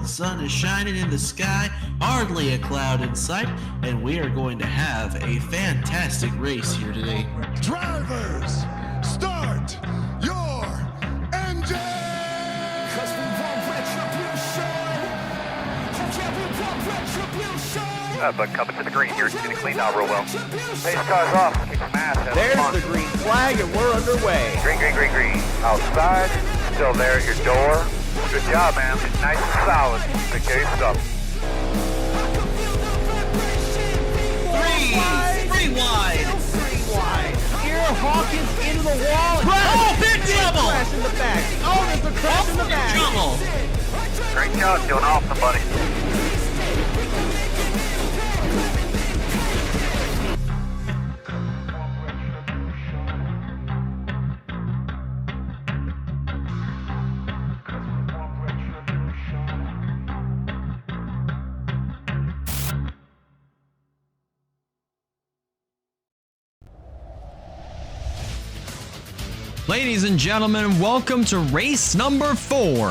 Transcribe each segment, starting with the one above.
The sun is shining in the sky, hardly a cloud in sight, and we are going to have a fantastic race here today. Drivers, start your engine! Cause we want retribution. Yeah, we want retribution. But coming to the green here, it's getting cleaned out real well. Pace car's off, kick some ass. There's the green flag and we're underway. Green, green, green, green. Outside, still there at your door. Good job, man. Nice and solid. Good case up. Three wide. Here, Hawkins into the wall. Oh, big trouble! Crash in the back. Oh, there's a crash in the back. Trouble. Great job, doing awesome, buddy. Ladies and gentlemen, welcome to race number 4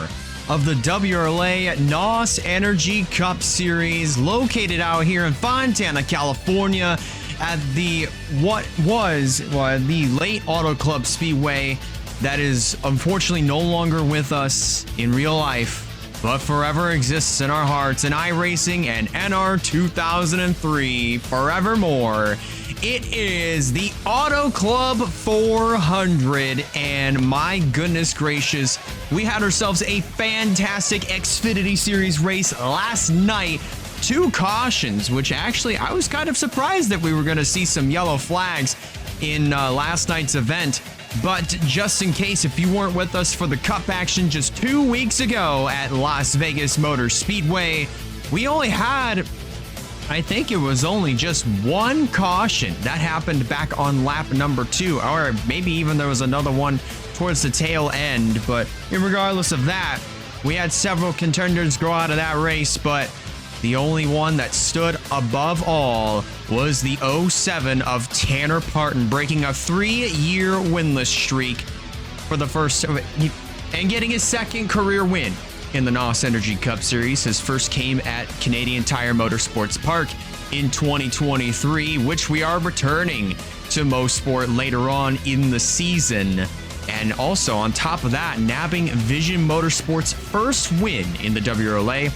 of the WRLA NOS Energy Cup Series, located out here in Fontana, California, at the the Late Auto Club Speedway that is unfortunately no longer with us in real life, but forever exists in our hearts in iRacing and NR 2003 forevermore. It is the Auto Club 400, and my goodness gracious, we had ourselves a fantastic Xfinity Series race last night. 2 cautions, which actually I was kind of surprised that we were going to see some yellow flags in last night's event. But just in case, if you weren't with us for the Cup action just 2 weeks ago at Las Vegas Motor Speedway, we only had, I think it was only just 1 caution. That happened back on lap number 2, or maybe even there was another one towards the tail end. But regardless of that, we had several contenders go out of that race, but the only one that stood above all was the 07 of Tanner Parton, breaking a 3-year winless streak for the first, and getting his 2nd career win in the NOS Energy Cup Series. His first came at Canadian Tire Motorsports Park in 2023, which we are returning to Mosport later on in the season. And also on top of that, nabbing Vision Motorsports' first win in the WRLA.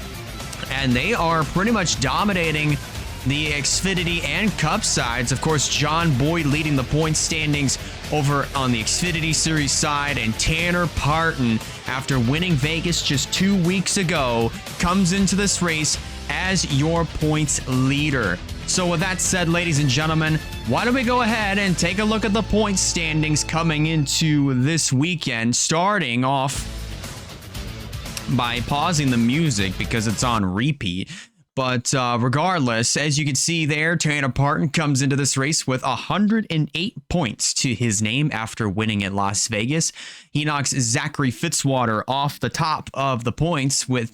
And they are pretty much dominating the Xfinity and Cup sides. Of course, John Boyd leading the point standings over on the Xfinity Series side, and Tanner Parton, after winning Vegas just 2 weeks ago, comes into this race as your points leader. So with that said, ladies and gentlemen, why don't we go ahead and take a look at the point standings coming into this weekend, starting off by pausing the music because it's on repeat. But regardless, as you can see there, Tanner Parton comes into this race with 108 points to his name after winning at Las Vegas. He knocks Zachary Fitzwater off the top of the points who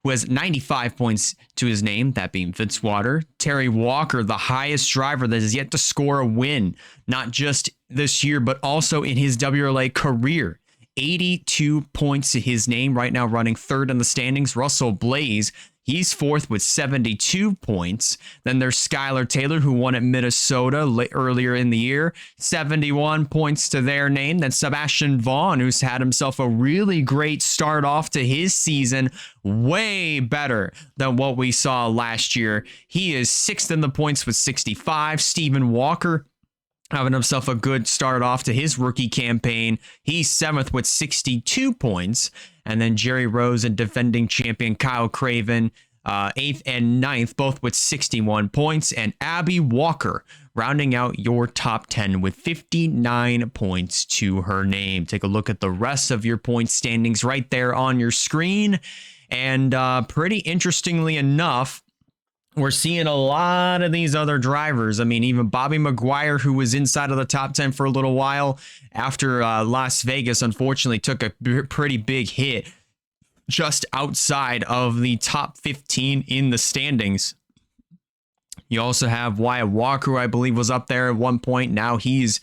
has 95 points to his name, that being Fitzwater. Terry Walker, the highest driver that has yet to score a win, not just this year, but also in his WRLA career. 82 points to his name, right now running 3rd in the standings. Russell Blaze, he's 4th with 72 points. Then there's Skylar Taylor, who won at Minnesota earlier in the year, 71 points to their name. Then Sebastian Vaughn, who's had himself a really great start off to his season, way better than what we saw last year. He is 6th in the points with 65. Stephen Walker, having himself a good start off to his rookie campaign. He's 7th with 62 points. And then Jerry Rose and defending champion Kyle Craven, 8th and 9th, both with 61 points. And Abby Walker rounding out your top 10 with 59 points to her name. Take a look at the rest of your point standings right there on your screen. And pretty interestingly enough, we're seeing a lot of these other drivers. I mean, even Bobby Maguire, who was inside of the top 10 for a little while after Las Vegas, unfortunately took a pretty big hit just outside of the top 15 in the standings. You also have Wyatt Walker, who I believe was up there at one point. Now he's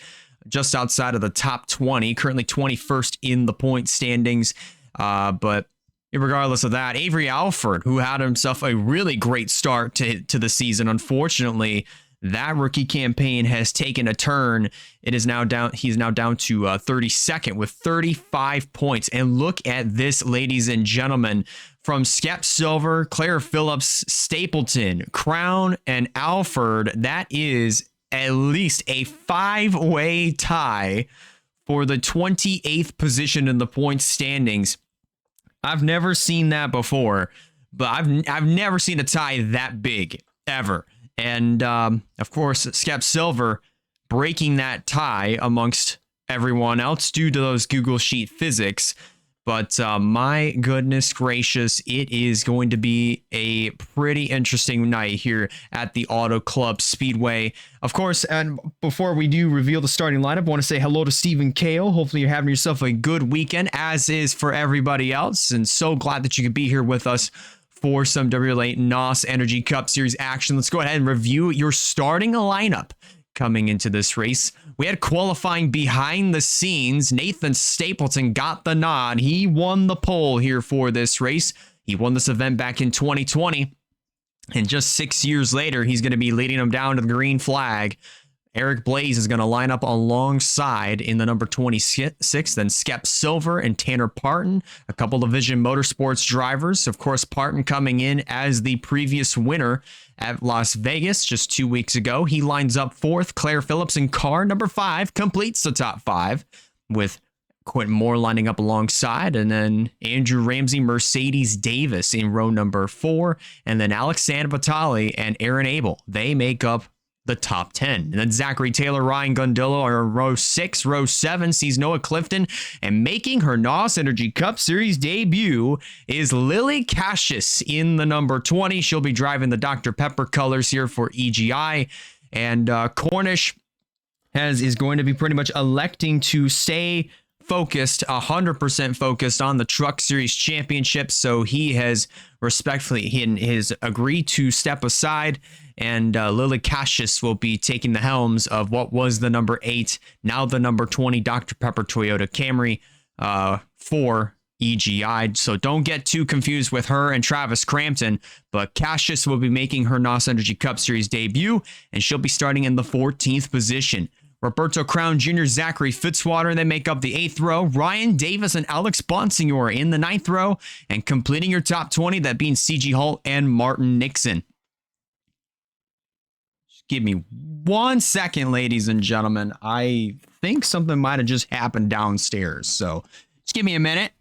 just outside of the top 20, currently 21st in the point standings. But regardless of that, Avery Alford, who had himself a really great start to the season, unfortunately, that rookie campaign has taken a turn. It is now down. He's now down to 32nd with 35 points. And look at this, ladies and gentlemen, from Skep Silver, Claire Phillips, Stapleton, Crown, and Alford. That is at least a 5-way tie for the 28th position in the points standings. I've never seen that before, but I've never seen a tie that big ever. And of course, Skep Silver breaking that tie amongst everyone else due to those Google Sheet physics. But my goodness gracious, it is going to be a pretty interesting night here at the Auto Club Speedway. Of course, and before we do reveal the starting lineup, I want to say hello to Stephen Kale. Hopefully you're having yourself a good weekend, as is for everybody else. And so glad that you could be here with us for some WRLA NOS Energy Cup Series action. Let's go ahead and review your starting lineup coming into this race. We had qualifying behind the scenes. Nathan Stapleton got the nod. He won the pole here for this race. He won this event back in 2020. And just 6 years later, he's going to be leading them down to the green flag. Eric Blaze is going to line up alongside in the number 26, then Skep Silver and Tanner Parton, a couple of Vision Motorsports drivers. Of course, Parton coming in as the previous winner at Las Vegas just 2 weeks ago. He lines up fourth. Claire Phillips in car number 5 completes the top 5 with Quentin Moore lining up alongside, and then Andrew Ramsey, Mercedes Davis in row number 4, and then Alexander Vitale and Aaron Abel. They make up the top 10. And then Zachary Taylor, Ryan Gundillo are in row 6. Row 7 sees Noah Clifton, and making her NOS Energy Cup Series debut is Lily Cassius in the number 20. She'll be driving the Dr. Pepper colors here for EGI, and Cornish is going to be pretty much electing to stay focused, 100% focused on the Truck Series Championship. So he has agreed to step aside, and Lily Cassius will be taking the helms of what was the number 8, now the number 20 Dr. Pepper Toyota Camry for EGI. So don't get too confused with her and Travis Crampton, but Cassius will be making her NOS Energy Cup Series debut, and she'll be starting in the 14th position. Roberto Crown Jr., Zachary Fitzwater, they make up the 8th row. Ryan Davis and Alex Bonsignor in the 9th row, and completing your top 20, that being CG Hull and Martin Nixon. Just give me 1 second, ladies and gentlemen. I think something might have just happened downstairs, so just give me a minute.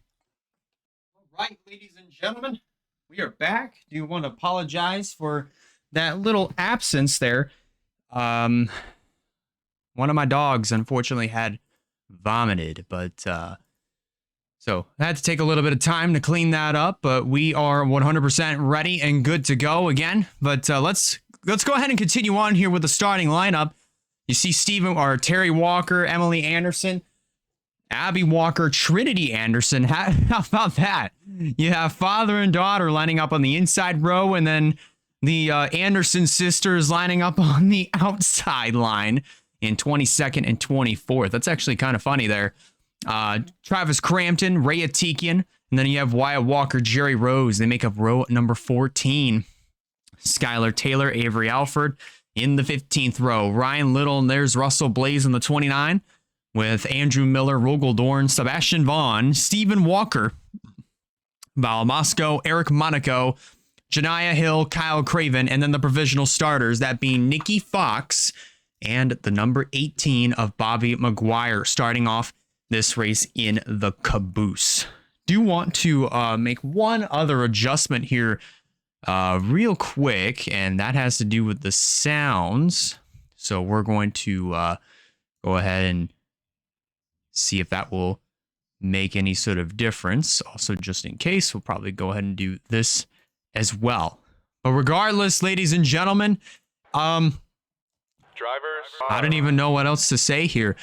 All right, ladies and gentlemen, we are back. Do want to apologize for that little absence there. One of my dogs, unfortunately, had vomited, but so I had to take a little bit of time to clean that up, but we are 100% ready and good to go again. But let's go ahead and continue on here with the starting lineup. You see Terry Walker, Emily Anderson, Abby Walker, Trinity Anderson. How about that? You have father and daughter lining up on the inside row, and then the Anderson sisters lining up on the outside line in 22nd and 24th. That's actually kind of funny there. Travis Crampton, Rhea Tikian, and then you have Wyatt Walker, Jerry Rose. They make up row number 14. Skylar Taylor, Avery Alford in the 15th row. Ryan Little, and there's Russell Blaze in the 29, with Andrew Miller, Rogel Dorn, Sebastian Vaughn, Stephen Walker, Val Moscow, Eric Monaco, Janiyah Hill, Kyle Craven, and then the provisional starters, that being Nikki Fox and the number 18 of Bobby McGuire, starting off this race in the caboose. Do want to make one other adjustment here real quick, and that has to do with the sounds. So we're going to go ahead and see if that will make any sort of difference. Also, just in case, we'll probably go ahead and do this as well. But regardless, ladies and gentlemen, I don't even know what else to say here.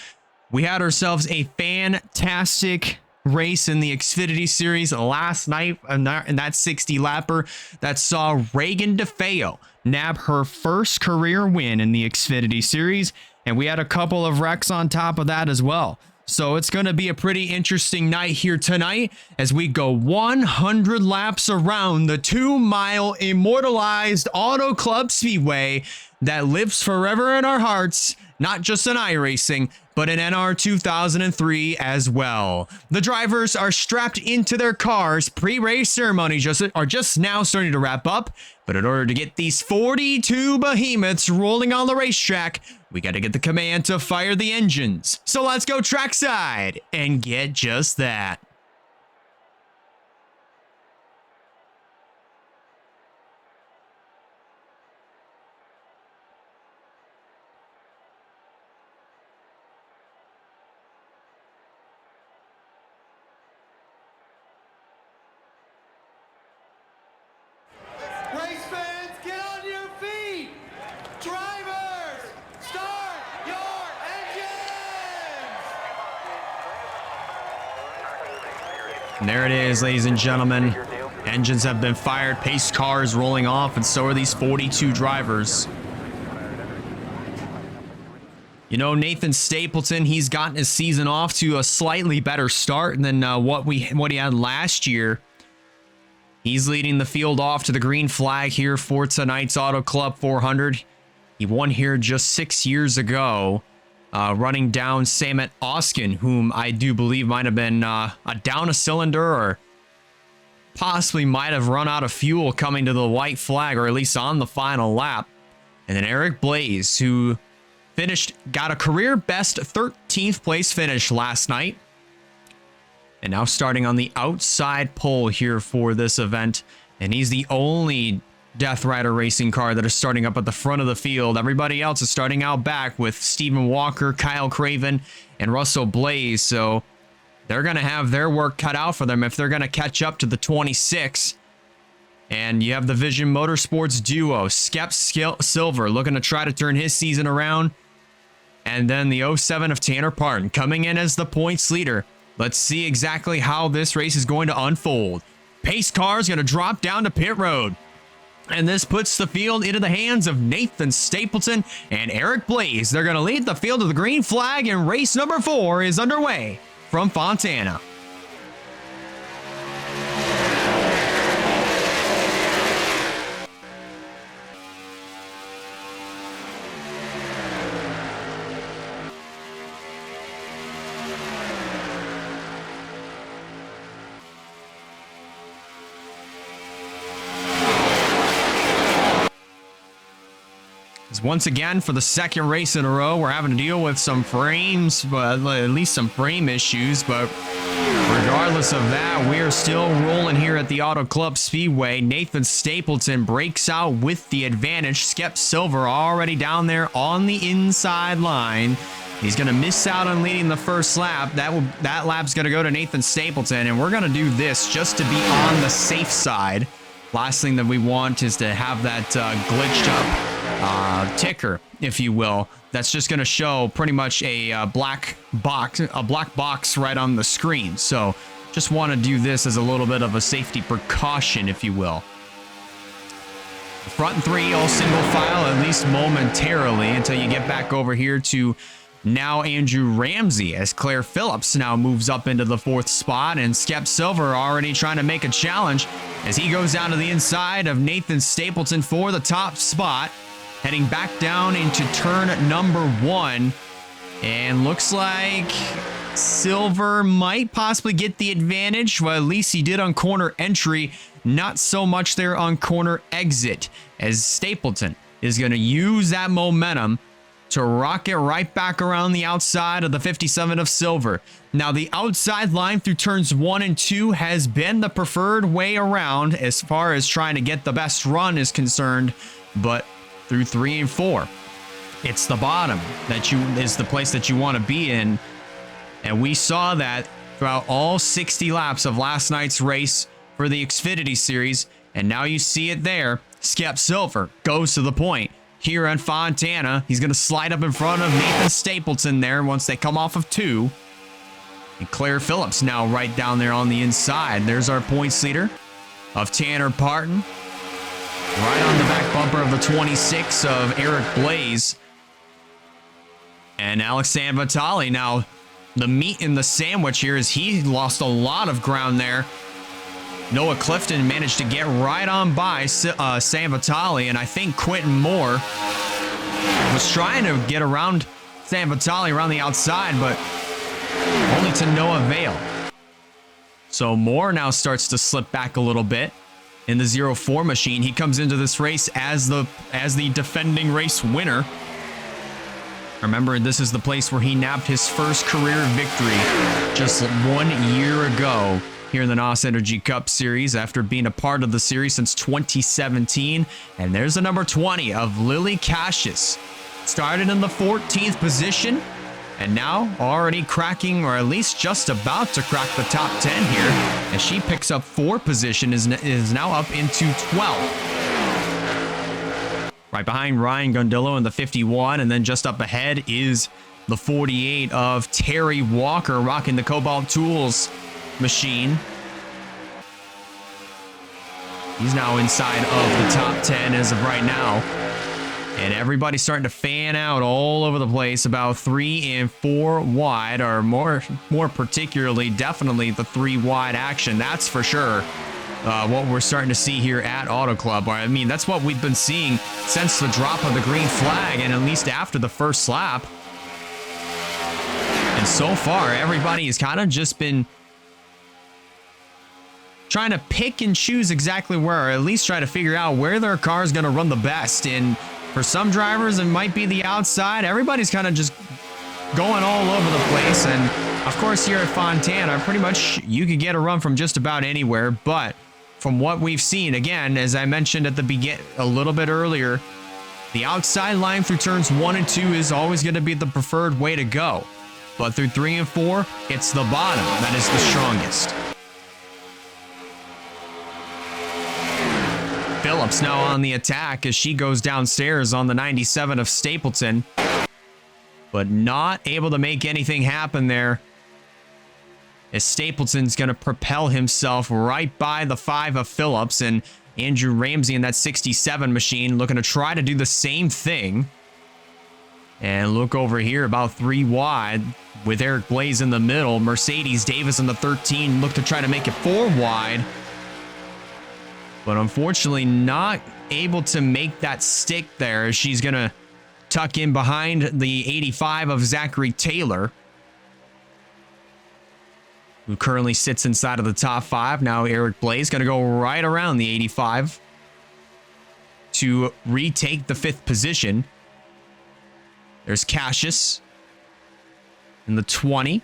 We had ourselves a fantastic race in the Xfinity Series last night, and that 60 lapper that saw Reagan DeFeo nab her first career win in the Xfinity Series, and we had a couple of wrecks on top of that as well. So it's going to be a pretty interesting night here tonight as we go 100 laps around the 2-mile immortalized Auto Club Speedway that lives forever in our hearts, not just in iRacing, but in NR 2003 as well. The drivers are strapped into their cars. Pre-race ceremonies are just now starting to wrap up, but in order to get these 42 behemoths rolling on the racetrack, we got to get the command to fire the engines. So let's go trackside and get just that. Race fans, get on your feet! Drivers, start your engines! And there it is, ladies and gentlemen. Engines have been fired, pace cars rolling off, and so are these 42 drivers. You know, Nathan Stapleton, he's gotten his season off to a slightly better start than what he had last year. He's leading the field off to the green flag here for tonight's Auto Club 400. He won here just 6 years ago, running down Samet Oskin, whom I do believe might have been down a cylinder or possibly might have run out of fuel coming to the white flag, or at least on the final lap. And then Eric Blaze, who got a career best 13th place finish last night. And now starting on the outside pole here for this event. And he's the only Death Rider racing car that is starting up at the front of the field. Everybody else is starting out back with Stephen Walker, Kyle Craven, and Russell Blaze. So they're going to have their work cut out for them if they're going to catch up to the 26. And you have the Vision Motorsports duo, Skep Silver, looking to try to turn his season around. And then the 07 of Tanner Parton coming in as the points leader. Let's see exactly how this race is going to unfold. Pace car is going to drop down to pit road. And this puts the field into the hands of Nathan Stapleton and Eric Blaze. They're going to lead the field to the green flag, and race number 4 is underway from Fontana. Once again, for the second race in a row, we're having to deal with some frames, but at least some frame issues. But regardless of that, we are still rolling here at the Auto Club Speedway. Nathan Stapleton breaks out with the advantage. Skep Silver already down there on the inside line. He's going to miss out on leading the first lap. That lap's going to go to Nathan Stapleton, and we're going to do this just to be on the safe side. Last thing that we want is to have that glitched up ticker, if you will, that's just going to show pretty much a black box right on the screen. So just want to do this as a little bit of a safety precaution, if you will. Front and 3 all single file, at least momentarily, until you get back over here to now Andrew Ramsey, as Claire Phillips now moves up into the 4th spot, and Skep Silver already trying to make a challenge as he goes down to the inside of Nathan Stapleton for the top spot. Heading back down into turn number 1. And looks like Silver might possibly get the advantage. Well, at least he did on corner entry. Not so much there on corner exit, as Stapleton is going to use that momentum to rocket right back around the outside of the 57 of Silver. Now, the outside line through turns 1 and 2 has been the preferred way around as far as trying to get the best run is concerned. But through 3 and 4, it's the bottom that is the place that you want to be in, and we saw that throughout all 60 laps of last night's race for the Xfinity Series, and now you see it there. Skep Silver goes to the point here on Fontana. He's going to slide up in front of Nathan Stapleton there once they come off of 2, and Claire Phillips now right down there on the inside. There's our points leader of Tanner Parton. Right on the back bumper of the 26 of Eric Blaze. And Alexander Vitale now the meat in the sandwich here as he lost a lot of ground there. Noah Clifton managed to get right on by Sam Vitale, and I think Quentin Moore was trying to get around Sam Vitale around the outside, but only to no avail. So Moore now starts to slip back a little bit in the 0-4 machine. He comes into this race as the defending race winner. Remember, this is the place where he nabbed his first career victory just 1 year ago here in the NOS Energy Cup Series after being a part of the series since 2017. And there's the number 20 of Lily Cassius. Started in the 14th position and now already cracking, or at least just about to crack the top 10 here as she picks up 4 position, is now up into 12th. Right behind Ryan Gondillo in the 51, and then just up ahead is the 48 of Terry Walker rocking the Cobalt Tools machine. He's now inside of the top 10 as of right now. And everybody's starting to fan out all over the place, about 3 and 4 wide, or more particularly, definitely the 3 wide action. That's for sure. What we're starting to see here at Auto Club. I mean, that's what we've been seeing since the drop of the green flag, and at least after the first lap. And so far, everybody has kind of just been trying to pick and choose exactly where, or at least try to figure out where their car is going to run the best. And for some drivers, it might be the outside. Everybody's kind of just going all over the place. And of course, here at Fontana, pretty much you could get a run from just about anywhere, but from what we've seen, again, as I mentioned at the beginning a little bit earlier, the outside line through turns 1 and 2 is always going to be the preferred way to go. But through 3 and 4, it's the bottom that is the strongest. Phillips now on the attack as she goes downstairs on the 97 of Stapleton, but not able to make anything happen there, as Stapleton's going to propel himself right by the 5 of Phillips, and Andrew Ramsey in that 67 machine looking to try to do the same thing. And look over here, about 3 wide with Eric Blaze in the middle. Mercedes Davis in the 13 look to try to make it 4 wide, but unfortunately not able to make that stick there, as she's going to tuck in behind the 85 of Zachary Taylor, who currently sits inside of the top 5. Now Eric Blaze going to go right around the 85 to retake the 5th position. There's Cassius in the 20.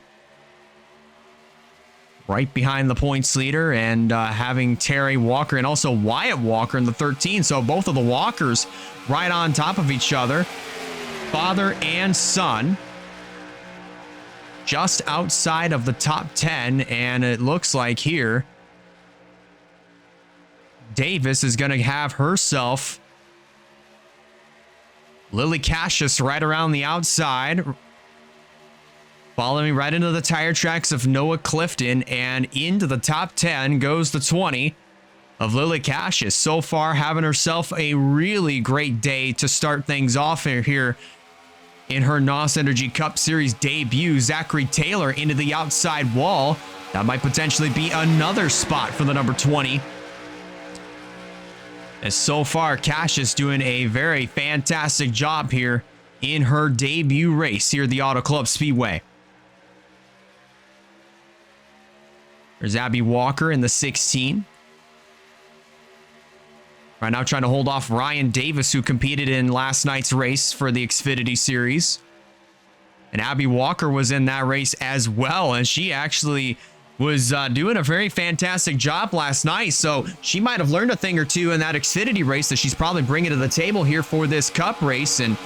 Right behind the points leader, and having Terry Walker and also Wyatt Walker in the 13. So both of the Walkers right on top of each other. Father and son. Just outside of the top 10, and it looks like here Davis is going to have herself Lily Cassius right around the outside, following right into the tire tracks of Noah Clifton, and into the top 10 goes the 20 of Lily Cassius. So far having herself a really great day to start things off here in her NOS Energy Cup Series debut. Zachary Taylor into the outside wall. That might potentially be another spot for the number 20. As so far, Cassius doing a very fantastic job here in her debut race here at the Auto Club Speedway. There's Abby Walker in the 16. Right now trying to hold off Ryan Davis, who competed in last night's race for the Xfinity Series. And Abby Walker was in that race as well, and she actually was doing a very fantastic job last night. So she might have learned a thing or two in that Xfinity race that she's probably bringing to the table here for this Cup race. And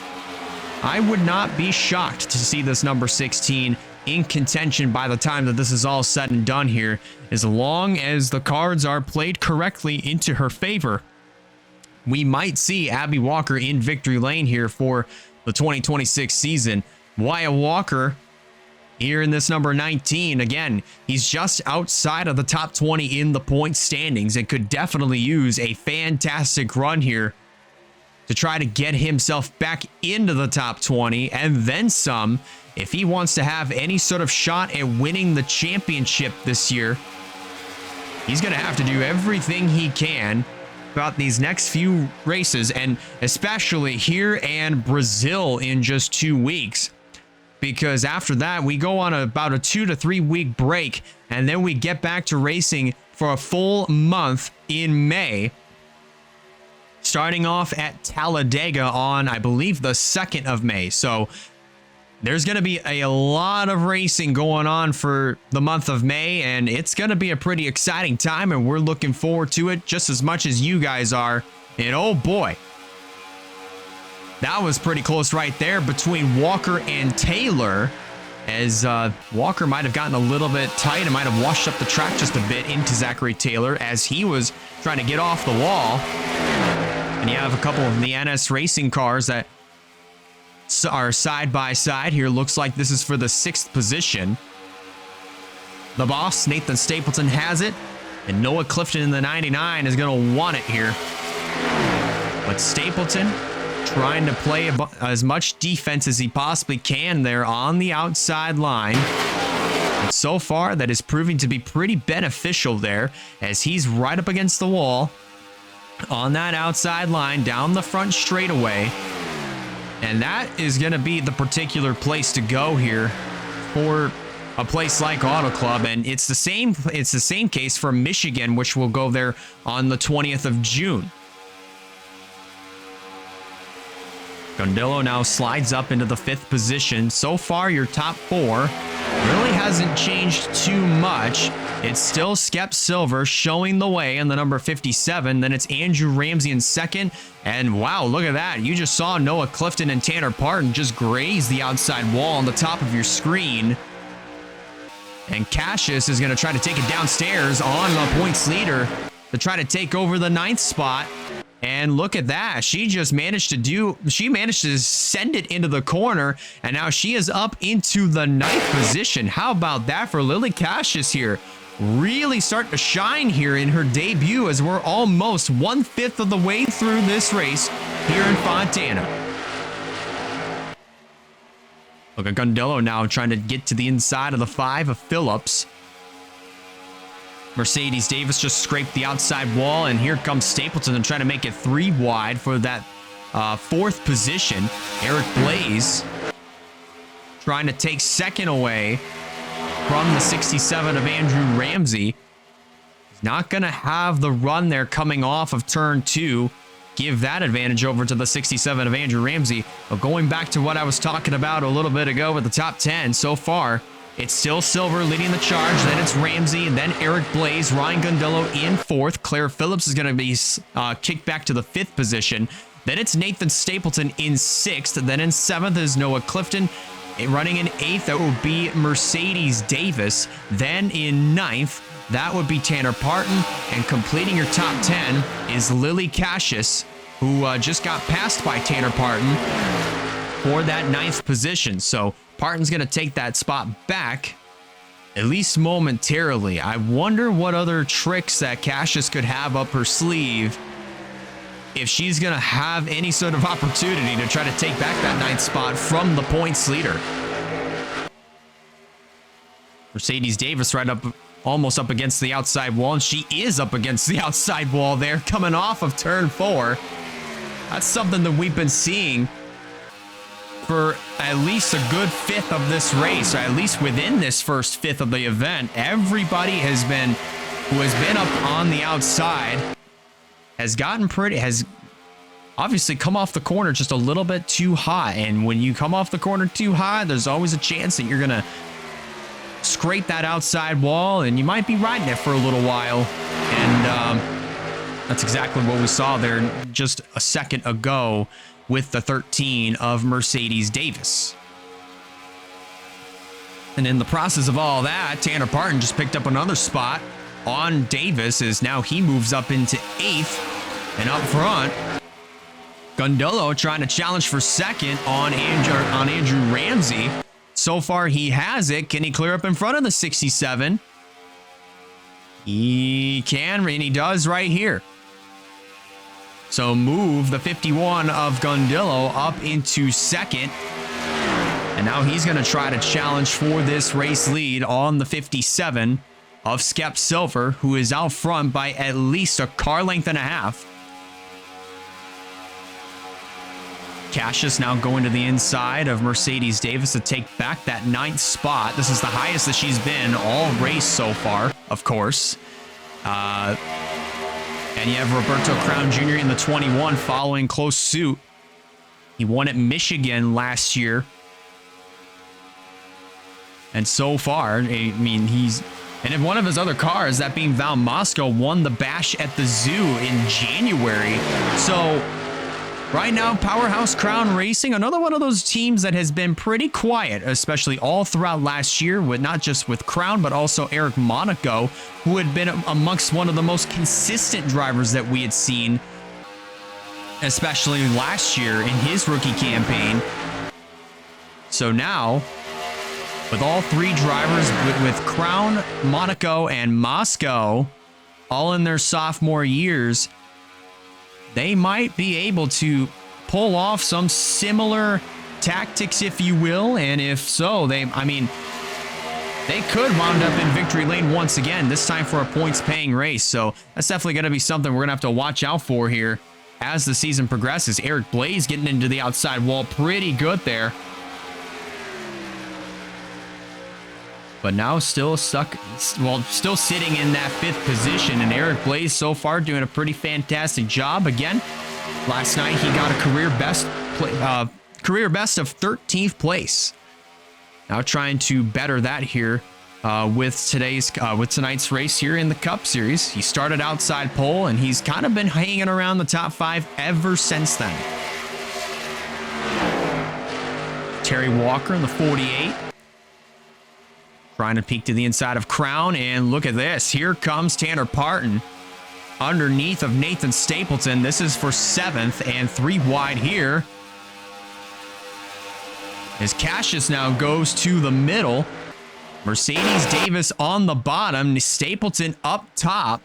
I would not be shocked to see this number 16 in contention by the time that this is all said and done here, as long as the cards are played correctly into her favor. We might see Abby Walker in victory lane here for the 2026 season. Wyatt Walker here in this number 19. Again, he's just outside of the top 20 in the point standings and could definitely use a fantastic run here to try to get himself back into the top 20 and then some if he wants to have any sort of shot at winning the championship this year. He's going to have to do everything he can about these next few races, and especially here and Brazil in just 2 weeks, because after that we go on about a 2 to 3 week break, and then we get back to racing for a full month in May, starting off at Talladega on, I believe, the 2nd of May. So there's going to be a lot of racing going on for the month of May, and it's going to be a pretty exciting time, and we're looking forward to it just as much as you guys are. And oh boy, that was pretty close right there between Walker and Taylor, as Walker might have gotten a little bit tight and might have washed up the track just a bit into Zachary Taylor as he was trying to get off the wall. And you have a couple of the NS racing cars that are side by side here. Looks like this is for the 6th position. The boss, Nathan Stapleton, has it, and Noah Clifton in the 99 is going to want it here. But Stapleton trying to play as much defense as he possibly can there on the outside line. And so far, that is proving to be pretty beneficial there, as he's right up against the wall on that outside line down the front straightaway. And that is going to be the particular place to go here for a place like Auto Club. And it's the same case for Michigan, which will go there on the 20th of June. Gondillo now slides up into the 5th position. So far, your top 4 really hasn't changed too much. It's still Skep Silver showing the way in the number 57. Then it's Andrew Ramsey in 2nd. And wow, look at that. You just saw Noah Clifton and Tanner Parton just graze the outside wall on the top of your screen. And Cassius is going to try to take it downstairs on the points leader to try to take over the 9th spot. And look at that. She managed to send it into the corner, and now she is up into the 9th position. How about that for Lily Cassius here? Really starting to shine here in her debut, as we're almost 1/5 of the way through this race here in Fontana. Look at Gondello now trying to get to the inside of the 5 of Phillips. Mercedes Davis just scraped the outside wall, and here comes Stapleton and trying to make it 3 wide for that 4th position. Eric Blaze trying to take 2nd away from the 67 of Andrew Ramsey. He's not going to have the run there coming off of turn 2. Give that advantage over to the 67 of Andrew Ramsey. But going back to what I was talking about a little bit ago with the top 10 so far, it's still Silver leading the charge. Then it's Ramsey, and then Eric Blaze. Ryan Gondello in 4th. Claire Phillips is going to be kicked back to the 5th position. Then it's Nathan Stapleton in 6th. Then in 7th is Noah Clifton. Running in 8th, that would be Mercedes Davis. Then in 9th, that would be Tanner Parton. And completing your top 10 is Lily Cassius, who just got passed by Tanner Parton for that 9th position. So Parton's going to take that spot back, at least momentarily. I wonder what other tricks that Cassius could have up her sleeve if she's going to have any sort of opportunity to try to take back that 9th spot from the points leader. Mercedes Davis right up, almost up against the outside wall, and she is up against the outside wall there, coming off of turn 4. That's something that we've been seeing for at least a good 5th of this race, or at least within this first 5th of the event. Everybody who has been up on the outside has obviously come off the corner just a little bit too high. And when you come off the corner too high, there's always a chance that you're going to scrape that outside wall, and you might be riding it for a little while. And that's exactly what we saw there just a second ago with the 13 of Mercedes Davis. And in the process of all that, Tanner Parton just picked up another spot on Davis, as now he moves up into 8th. And up front, Gondello trying to challenge for 2nd on Andrew Ramsey. So far, he has it. Can he clear up in front of the 67? He can, and he does right here. So move the 51 of Gundillo up into second. And now he's going to try to challenge for this race lead on the 57 of Skep Silver, who is out front by at least a car length and a half. Cassius now going to the inside of Mercedes Davis to take back that 9th spot. This is the highest that she's been all race so far, of course. And you have Roberto Crown Jr. in the 21 following close suit. He won at Michigan last year. And so far, I mean, and in one of his other cars, that being Val Moscow, won the Bash at the Zoo in January. So right now, Powerhouse Crown Racing, another one of those teams that has been pretty quiet, especially all throughout last year, with not just with Crown, but also Eric Monaco, who had been amongst one of the most consistent drivers that we had seen, especially last year in his rookie campaign. So now, with all three drivers, with Crown, Monaco, and Moscow, all in their sophomore years, they might be able to pull off some similar tactics, if you will. And if so, they could wound up in victory lane once again, this time for a points-paying race. So that's definitely going to be something we're going to have to watch out for here as the season progresses. Eric Blaze getting into the outside wall pretty good there. But now still stuck, well, still sitting in that 5th position. And Eric Blaze so far doing a pretty fantastic job. Again, last night he got a career best of 13th place. Now trying to better that here with tonight's race here in the Cup Series. He started outside pole and he's kind of been hanging around the top 5 ever since then. Terry Walker in the 48. Trying to peek to the inside of Crown, and look at this. Here comes Tanner Parton underneath of Nathan Stapleton. This is for 7th and 3 wide here. As Cassius now goes to the middle. Mercedes Davis on the bottom. Stapleton up top.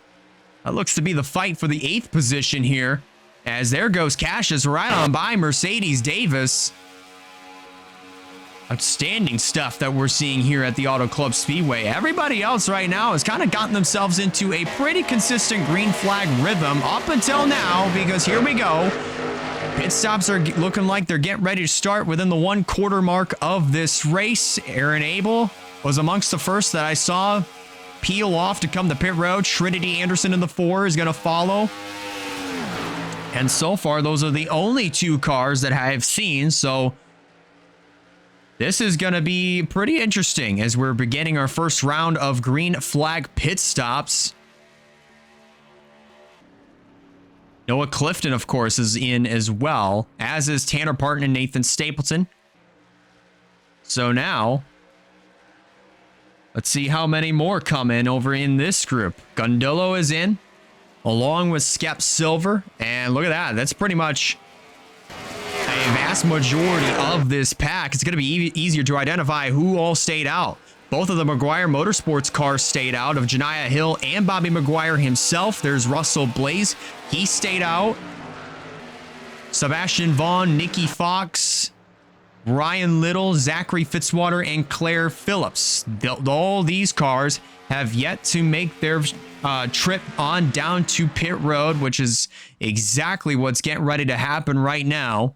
That looks to be the fight for the 8th position here. As there goes Cassius right on by Mercedes Davis. Outstanding stuff that we're seeing here at the Auto Club Speedway. Everybody else right now has kind of gotten themselves into a pretty consistent green flag rhythm up until now, because here we go. Pit stops are looking like they're getting ready to start within the 1/4 mark of this race. Aaron Abel was amongst the first that I saw peel off to come to pit road. Trinity Anderson in the 4 is going to follow. And so far, those are the only 2 cars that I have seen, so this is going to be pretty interesting as we're beginning our first round of green flag pit stops. Noah Clifton, of course, is in as well, as is Tanner Parton and Nathan Stapleton. So now, let's see how many more come in over in this group. Gundillo is in, along with Skep Silver. And look at that. That's pretty much a vast majority of this pack. It's going to be easier to identify who all stayed out. Both of the McGuire Motorsports cars stayed out, of Janiah Hill and Bobby McGuire himself. There's Russell Blaze. He stayed out. Sebastian Vaughn, Nikki Fox, Ryan Little, Zachary Fitzwater, and Claire Phillips. All these cars have yet to make their trip on down to pit road, which is exactly what's getting ready to happen right now.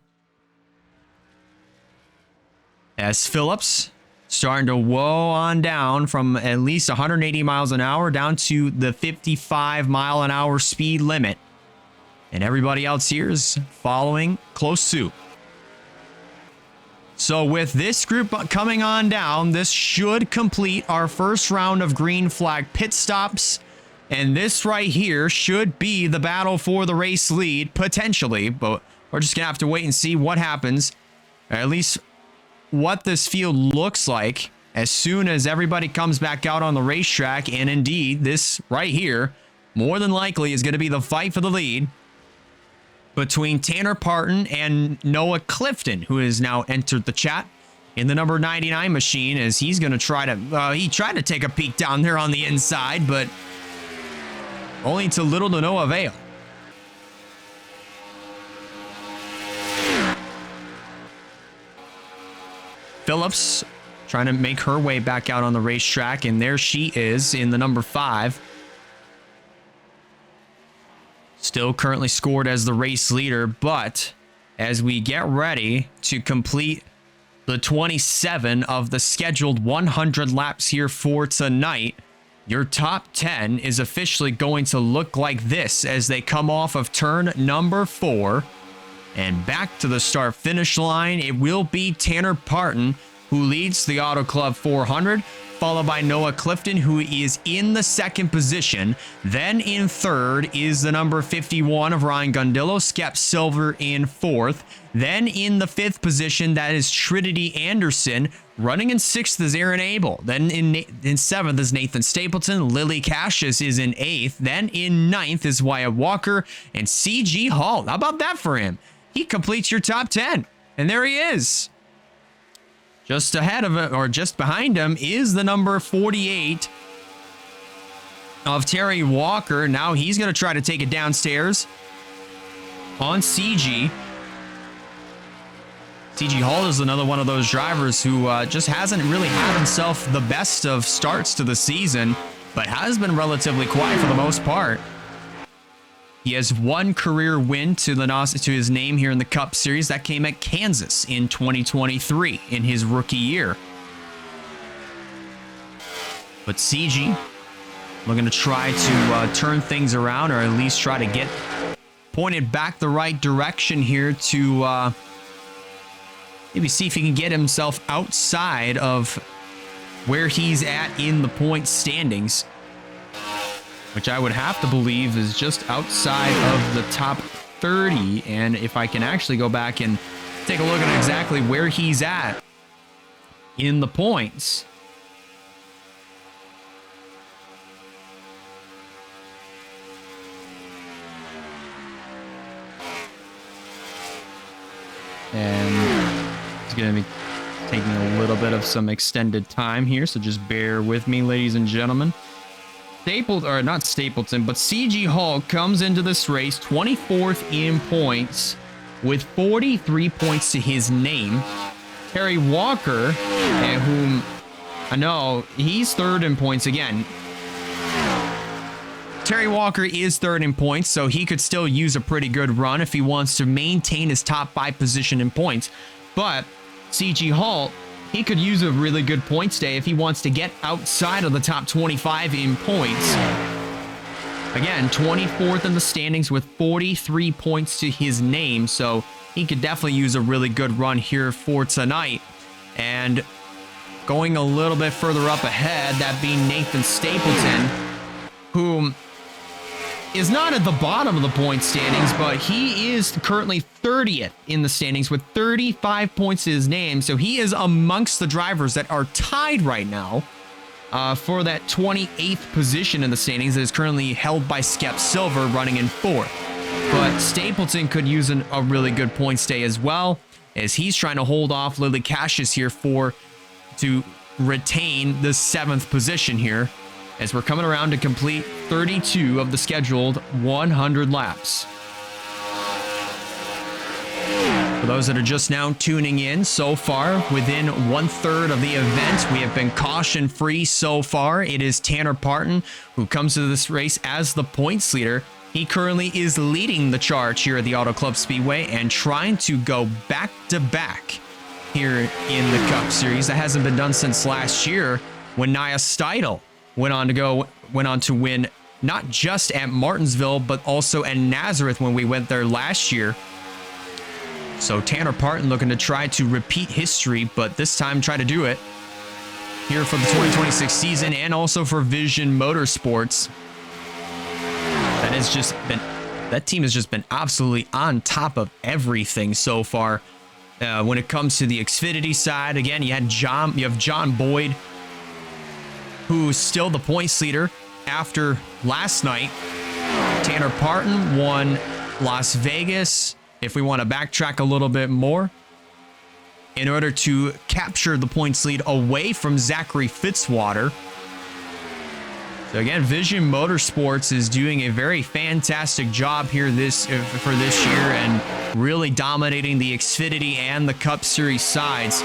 As Phillips starting to woe on down from at least 180 miles an hour down to the 55 mile an hour speed limit. And everybody else here is following close suit. So with this group coming on down, this should complete our first round of green flag pit stops. And this right here should be the battle for the race lead, potentially. But we're just going to have to wait and see what happens. Or at least what this field looks like as soon as everybody comes back out on the racetrack. And indeed, this right here, more than likely, is going to be the fight for the lead between Tanner Parton and Noah Clifton, who has now entered the chat in the number 99 machine, as he's going to try to, he tried to take a peek down there on the inside, but only to little to no avail. Phillips trying to make her way back out on the racetrack, and there she is in the number 5. Still currently scored as the race leader, but as we get ready to complete the 27 of the scheduled 100 laps here for tonight, your top 10 is officially going to look like this as they come off of turn number 4 and back to the start finish line. It will be Tanner Parton who leads the Auto Club 400, followed by Noah Clifton, who is in the second position. Then in third is the number 51 of Ryan Gundillo, Skep Silver in fourth. Then in the 5th position, that is Trinity Anderson. Running in 6th is Aaron Abel. Then in 7th is Nathan Stapleton. Lily Cassius is in 8th. Then in 9th is Wyatt Walker and CG Hall. How about that for him? He completes your top 10. And there he is. Just ahead of him, or just behind him, is the number 48 of Terry Walker. Now he's going to try to take it downstairs on CG. CG Hall is another one of those drivers who just hasn't really had himself the best of starts to the season, but has been relatively quiet for the most part. He has one career win to the NOS to his name here in the Cup Series. That came at Kansas in 2023 in his rookie year. But CG looking to try to turn things around, or at least try to get pointed back the right direction here to maybe see if he can get himself outside of where he's at in the point standings, which I would have to believe is just outside of the top 30. And if I can actually go back and take a look at exactly where he's at in the points. And it's going to be taking a little bit of some extended time here, so just bear with me, ladies and gentlemen. Not Stapleton, but CG Hall comes into this race 24th in points with 43 points to his name. Terry Walker, whom I know he's 3rd in points again. Terry Walker is 3rd in points, so he could still use a pretty good run if he wants to maintain his top 5 position in points. But CG Hall, he could use a really good points day if he wants to get outside of the top 25 in points. Again, 24th in the standings with 43 points to his name, so he could definitely use a really good run here for tonight. And going a little bit further up ahead, that being Nathan Stapleton, whom is not at the bottom of the point standings, but he is currently 30th in the standings with 35 points to his name. So he is amongst the drivers that are tied right now for that 28th position in the standings that is currently held by Skep Silver running in 4th. But Stapleton could use a really good points day as well, as he's trying to hold off Lily Cassius here to retain the 7th position here, as we're coming around to complete 32 of the scheduled 100 laps. For those that are just now tuning in, so far, within 1/3 of the event, we have been caution-free so far. It is Tanner Parton who comes to this race as the points leader. He currently is leading the charge here at the Auto Club Speedway and trying to go back-to-back here in the Cup Series. That hasn't been done since last year when Nia Steidel went on to win not just at Martinsville, but also at Nazareth when we went there last year. So Tanner Parton looking to try to repeat history, but this time try to do it here for the 2026 season and also for Vision Motorsports. That team has just been absolutely on top of everything so far. When it comes to the Xfinity side, again, you have John Boyd, who's still the points leader after last night. Tanner Parton won Las Vegas. If we want to backtrack a little bit more, in order to capture the points lead away from Zachary Fitzwater. So again, Vision Motorsports is doing a very fantastic job here for this year and really dominating the Xfinity and the Cup Series sides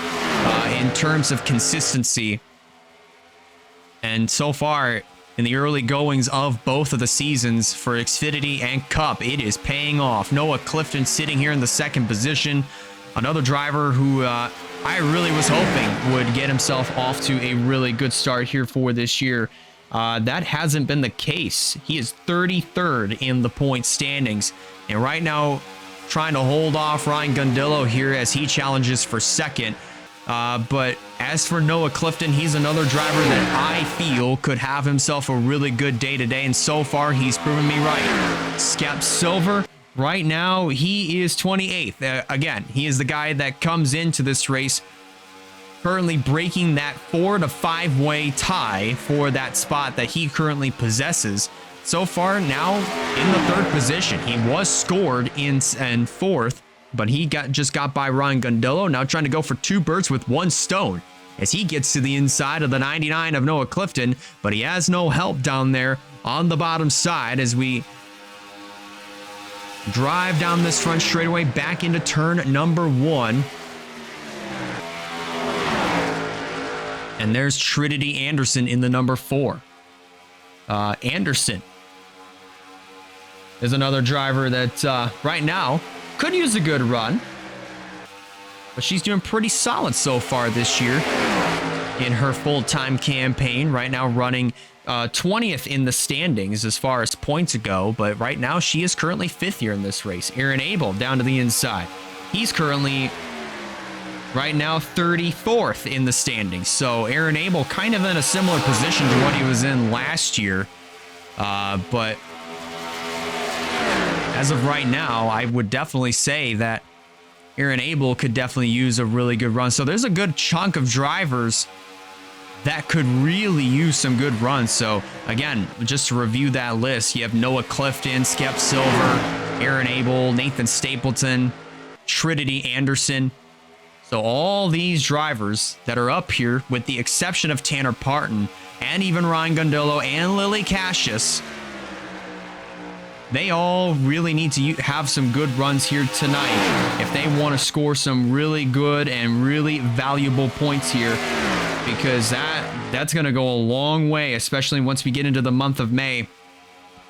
in terms of consistency. And so far, in the early goings of both of the seasons for Xfinity and Cup, it is paying off. Noah Clifton sitting here in the second position. Another driver who I really was hoping would get himself off to a really good start here for this year. That hasn't been the case. He is 33rd in the point standings. And right now, trying to hold off Ryan Gundillo here as he challenges for second. But as for Noah Clifton, he's another driver that I feel could have himself a really good day today. And so far, he's proven me right. Skep Silver, right now, he is 28th. Again, he is the guy that comes into this race currently breaking that 4 to 5 way tie for that spot that he currently possesses. So far now in the third position. He was scored in fourth, but he just got by Ryan Gundillo. Now trying to go for 2 birds with 1 stone as he gets to the inside of the 99 of Noah Clifton, but he has no help down there on the bottom side as we drive down this front straightaway back into turn number 1. And there's Trinity Anderson in the number 4. Anderson is another driver that right now could use a good run. But she's doing pretty solid so far this year in her full-time campaign. Right now running 20th in the standings as far as points go. But right now she is currently 5th here in this race. Aaron Abel down to the inside. He's currently right now 34th in the standings. So Aaron Abel kind of in a similar position to what he was in last year. But as of right now, I would definitely say that Aaron Abel could definitely use a really good run. So there's a good chunk of drivers that could really use some good runs. So again, just to review that list, you have Noah Clifton, Skep Silver, Aaron Abel, Nathan Stapleton, Trinity Anderson. So all these drivers that are up here, with the exception of Tanner Parton and even Ryan Gundillo and Lily Cassius, they all really need to have some good runs here tonight if they want to score some really good and really valuable points here, because that's going to go a long way, especially once we get into the month of May,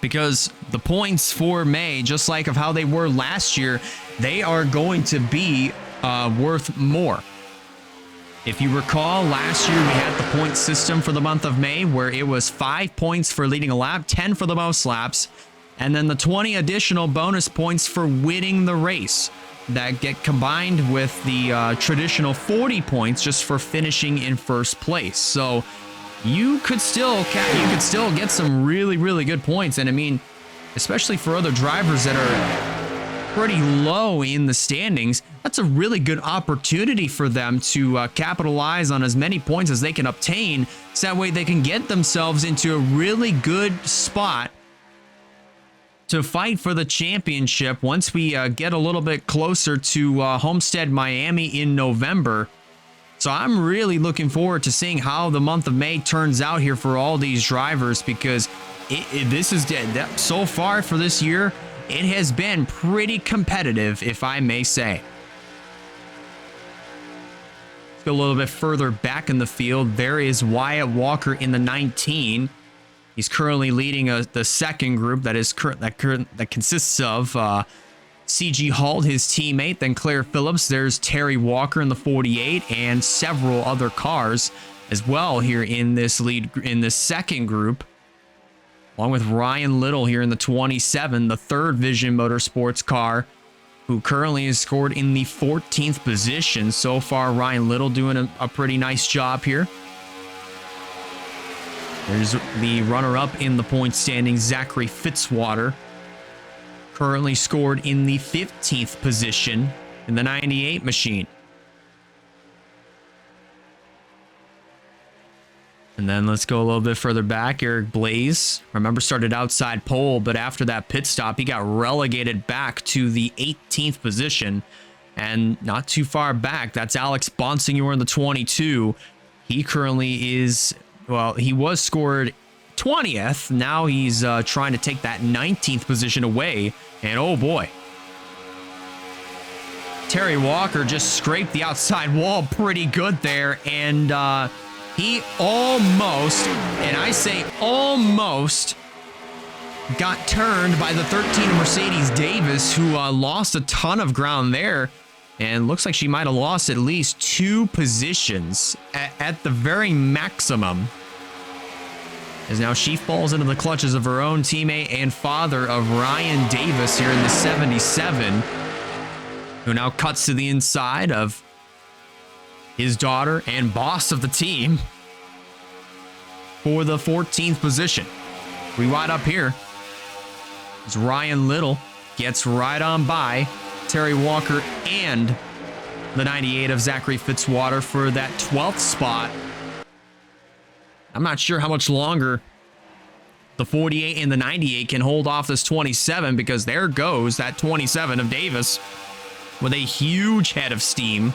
because the points for May, just like of how they were last year, they are going to be worth more. If you recall, last year we had the point system for the month of May where it was 5 points for leading a lap, 10 for the most laps, and then the 20 additional bonus points for winning the race that get combined with the traditional 40 points just for finishing in first place. So you could still get some really good points. And I mean, especially for other drivers that are pretty low in the standings, that's a really good opportunity for them to capitalize on as many points as they can obtain, so that way they can get themselves into a really good spot to fight for the championship once we get a little bit closer to Homestead Miami in November. So I'm really looking forward to seeing how the month of May turns out here for all these drivers, because this is so far for this year, it has been pretty competitive, if I may say. Let's go a little bit further back in the field. There is Wyatt Walker in the 19. He's currently leading the second group that consists of CG Halt, his teammate, then Claire Phillips. There's Terry Walker in the 48 and several other cars as well here in this second group, along with Ryan Little here in the 27, the third Vision Motorsports car, who currently is scored in the 14th position. So far, Ryan Little doing a pretty nice job here. There's the runner-up in the point standing, Zachary Fitzwater, currently scored in the 15th position in the 98 machine. And then let's go a little bit further back. Eric Blaze, remember, started outside pole, but after that pit stop, he got relegated back to the 18th position. And not too far back, that's Alex Bonsignor in the 22. He currently is, well, he was scored 20th. Now he's trying to take that 19th position away. And oh boy. Terry Walker just scraped the outside wall pretty good there. And he almost, and I say almost, got turned by the 13 Mercedes Davis, who lost a ton of ground there. And looks like she might have lost at least 2 positions at the very maximum. As now she falls into the clutches of her own teammate and father of Ryan Davis here in the 77, who now cuts to the inside of his daughter and boss of the team for the 14th position. We wind up here as Ryan Little gets right on by Terry Walker and the 98 of Zachary Fitzwater for that 12th spot. I'm not sure how much longer the 48 and the 98 can hold off this 27, because there goes that 27 of Davis with a huge head of steam.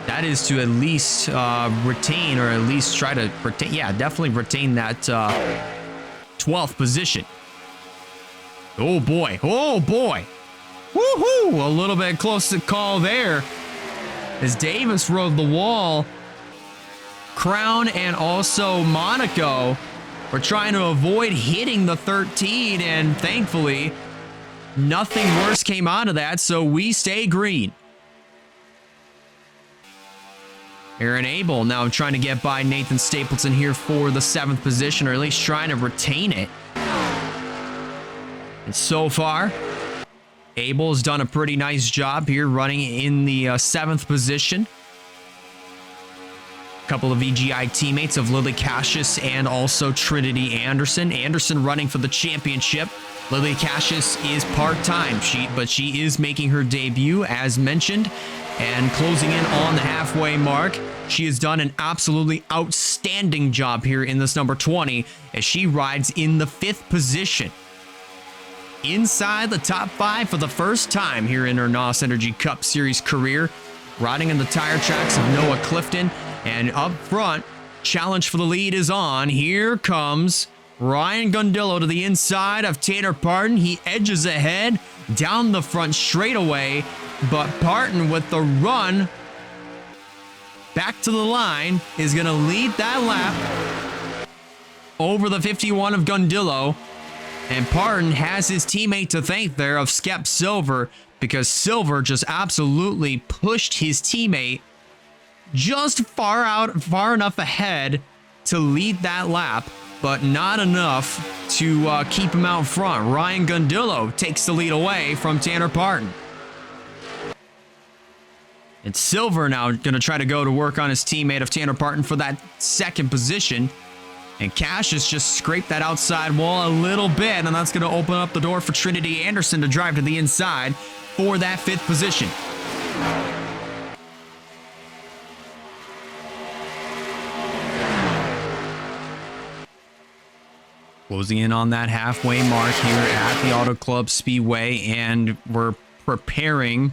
That is to at least retain, or at least try to retain, yeah, definitely retain that 12th position. Oh boy, oh boy. Woohoo! A little bit close to call there as Davis rode the wall. Crown and also Monaco were trying to avoid hitting the 13, and thankfully nothing worse came out of that, so we stay green. Aaron Abel now trying to get by Nathan Stapleton here for the 7th position, or at least trying to retain it. And so far, Abel's done a pretty nice job here running in the 7th position. A couple of VGI teammates of Lily Cassius and also Trinity Anderson. Anderson running for the championship. Lily Cassius is part-time, but she is making her debut as mentioned, and closing in on the halfway mark. She has done an absolutely outstanding job here in this number 20 as she rides in the 5th position. Inside the top 5 for the first time here in her NOS Energy Cup Series career. Riding in the tire tracks of Noah Clifton. And up front, challenge for the lead is on. Here comes Ryan Gundillo to the inside of Tanner Parton. He edges ahead down the front straightaway, but Parton with the run back to the line is going to lead that lap over the 51 of Gundillo. And Parton has his teammate to thank there of Skep Silver, because Silver just absolutely pushed his teammate just far enough ahead to lead that lap, but not enough to keep him out front. Ryan Gundillo takes the lead away from Tanner Parton. And Silver now going to try to go to work on his teammate of Tanner Parton for that 2nd position. And Cassius just scraped that outside wall a little bit, and that's going to open up the door for Trinity Anderson to drive to the inside for that 5th position. Closing in on that halfway mark here at the Auto Club Speedway, and we're preparing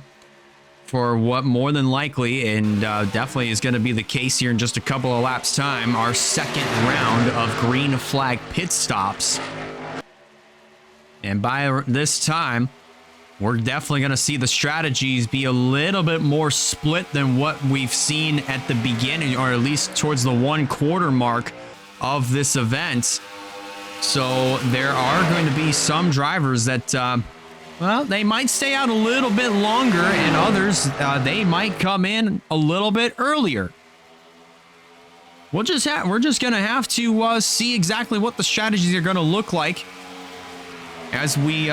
for what more than likely, and definitely is going to be the case here in just a couple of laps time, our 2nd round of green flag pit stops. And by this time, we're definitely going to see the strategies be a little bit more split than what we've seen at the beginning, or at least towards the 1/4 mark of this event. So there are going to be some drivers that well, they might stay out a little bit longer, and others, they might come in a little bit earlier. We're just going to have to see exactly what the strategies are going to look like as we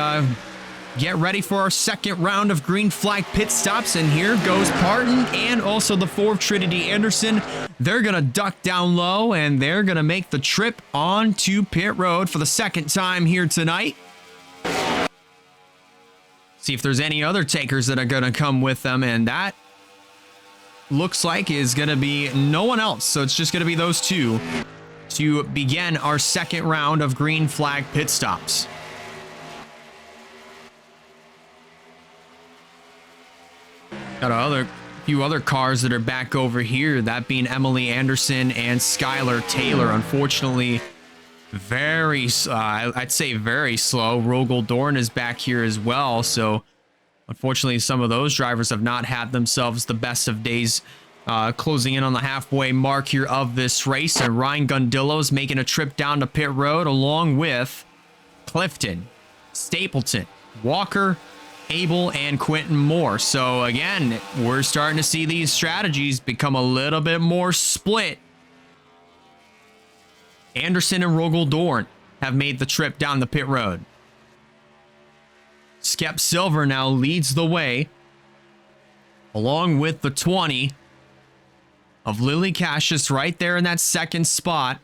get ready for our 2nd round of green flag pit stops. And here goes Parton and also the 4th Trinity Anderson. They're going to duck down low, and they're going to make the trip onto pit road for the 2nd time here tonight. See if there's any other takers that are going to come with them, and that looks like is going to be no one else. So it's just going to be those two to begin our 2nd round of green flag pit stops. Got a few other cars that are back over here, that being Emily Anderson and Skylar Taylor. Unfortunately, I'd say very slow. Rogel Dorn is back here as well. So unfortunately, some of those drivers have not had themselves the best of days. Closing in on the halfway mark here of this race, and Ryan Gundillo's making a trip down to pit road along with Clifton, Stapleton, Walker, Abel, and Quentin Moore. So again, we're starting to see these strategies become a little bit more split. Anderson and Rogel Dorn have made the trip down the pit road. Skep Silver now leads the way, along with the 20 of Lily Cassius right there in that second spot.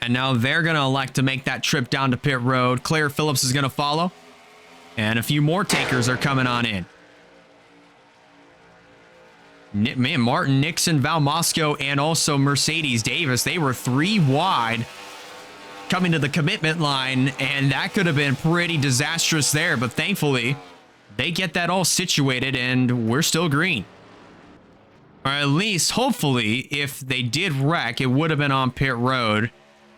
And now they're going to elect to make that trip down to pit road. Claire Phillips is going to follow. And a few more takers are coming on in. Man, Martin Nixon, Val Moscow, and also Mercedes Davis. They were 3 wide coming to the commitment line. And that could have been pretty disastrous there. But thankfully, they get that all situated and we're still green. Or at least, hopefully, if they did wreck, it would have been on pit road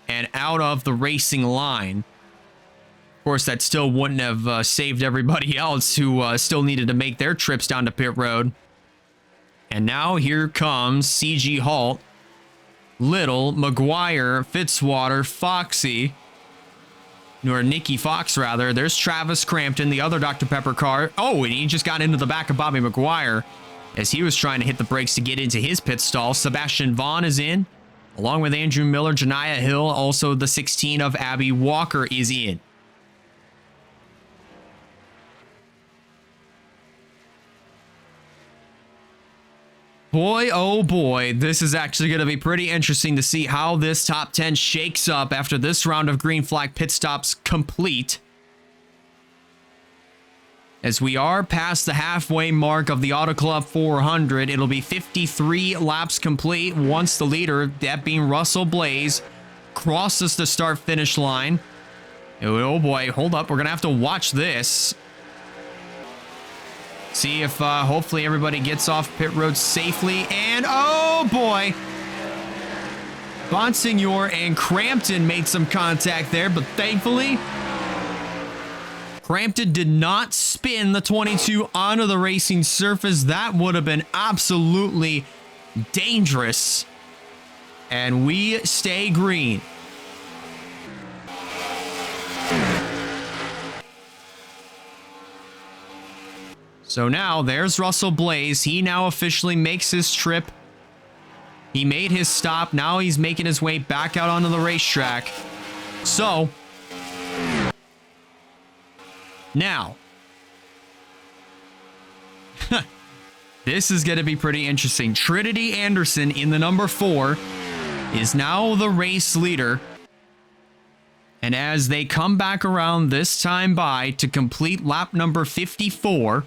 and out of the racing line. Of course, that still wouldn't have saved everybody else who still needed to make their trips down to pit road. And now here comes CG Halt, Little, McGuire, Fitzwater, Foxy, or Nikki Fox rather. There's Travis Crampton, the other Dr. Pepper car. Oh, and he just got into the back of Bobby McGuire as he was trying to hit the brakes to get into his pit stall. Sebastian Vaughn is in, along with Andrew Miller, Janiyah Hill. Also, the 16 of Abby Walker is in. Boy, oh boy, this is actually going to be pretty interesting to see how this top 10 shakes up after this round of green flag pit stops complete. As we are past the halfway mark of the Auto Club 400, it'll be 53 laps complete once the leader, that being Russell Blaze, crosses the start-finish line. Oh boy, hold up, we're going to have to watch this. See if hopefully everybody gets off pit road safely. And oh boy, Bonsignor and Crampton made some contact there, but thankfully Crampton did not spin the 22 onto the racing surface. That would have been absolutely dangerous. And we stay green. So now there's Russell Blaze. He now officially makes his trip. He made his stop. Now he's making his way back out onto the racetrack. So now this is going to be pretty interesting. Trinity Anderson in the number 4 is now the race leader. And as they come back around this time by to complete lap number 54,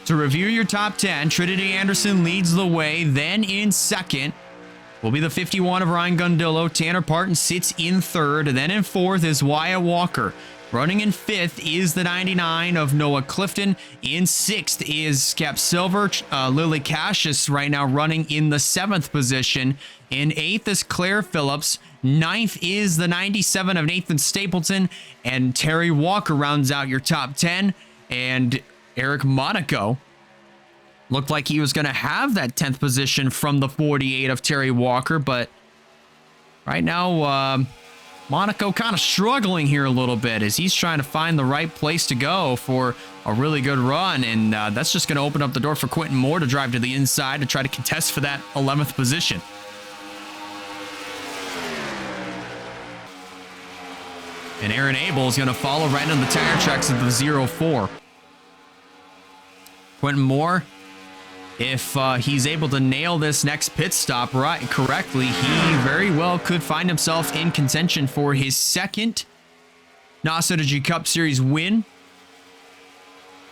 to review your top 10, Trinity Anderson leads the way. Then in second will be the 51 of Ryan Gundillo. Tanner Parton sits in third. Then in fourth is Wyatt Walker. Running in fifth is the 99 of Noah Clifton. In sixth is Skep Silver. Lily Cassius right now running in the 7th position. In eighth is Claire Phillips. Ninth is the 97 of Nathan Stapleton. And Terry Walker rounds out your top 10. And Eric Monaco looked like he was going to have that 10th position from the 48 of Terry Walker, but right now Monaco kind of struggling here a little bit as he's trying to find the right place to go for a really good run, and that's just going to open up the door for Quentin Moore to drive to the inside to try to contest for that 11th position. And Aaron Abel is going to follow right on the tire tracks of the 04. Quentin Moore, if he's able to nail this next pit stop correctly, he very well could find himself in contention for his second NOS Energy Cup Series win.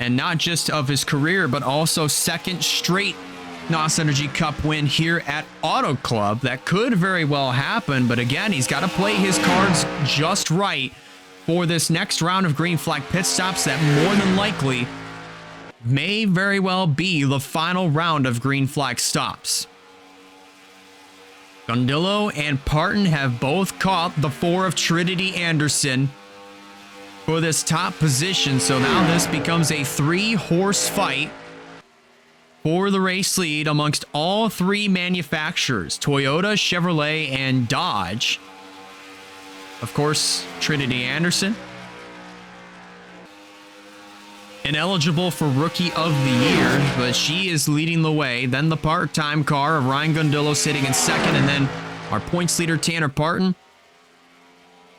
And not just of his career, but also second straight NOS Energy Cup win here at Auto Club. That could very well happen, but again, he's got to play his cards just right for this next round of green flag pit stops that more than likely may very well be the final round of green flag stops. Gundillo and Parton have both caught the 4 of Trinity Anderson for this top position, so now this becomes a 3-horse fight for the race lead amongst all 3 manufacturers, Toyota, Chevrolet, and Dodge. Of course, Trinity Anderson, ineligible for Rookie of the Year, but she is leading the way. Then the part-time car of Ryan Gundillo sitting in second, and then our points leader, Tanner Parton,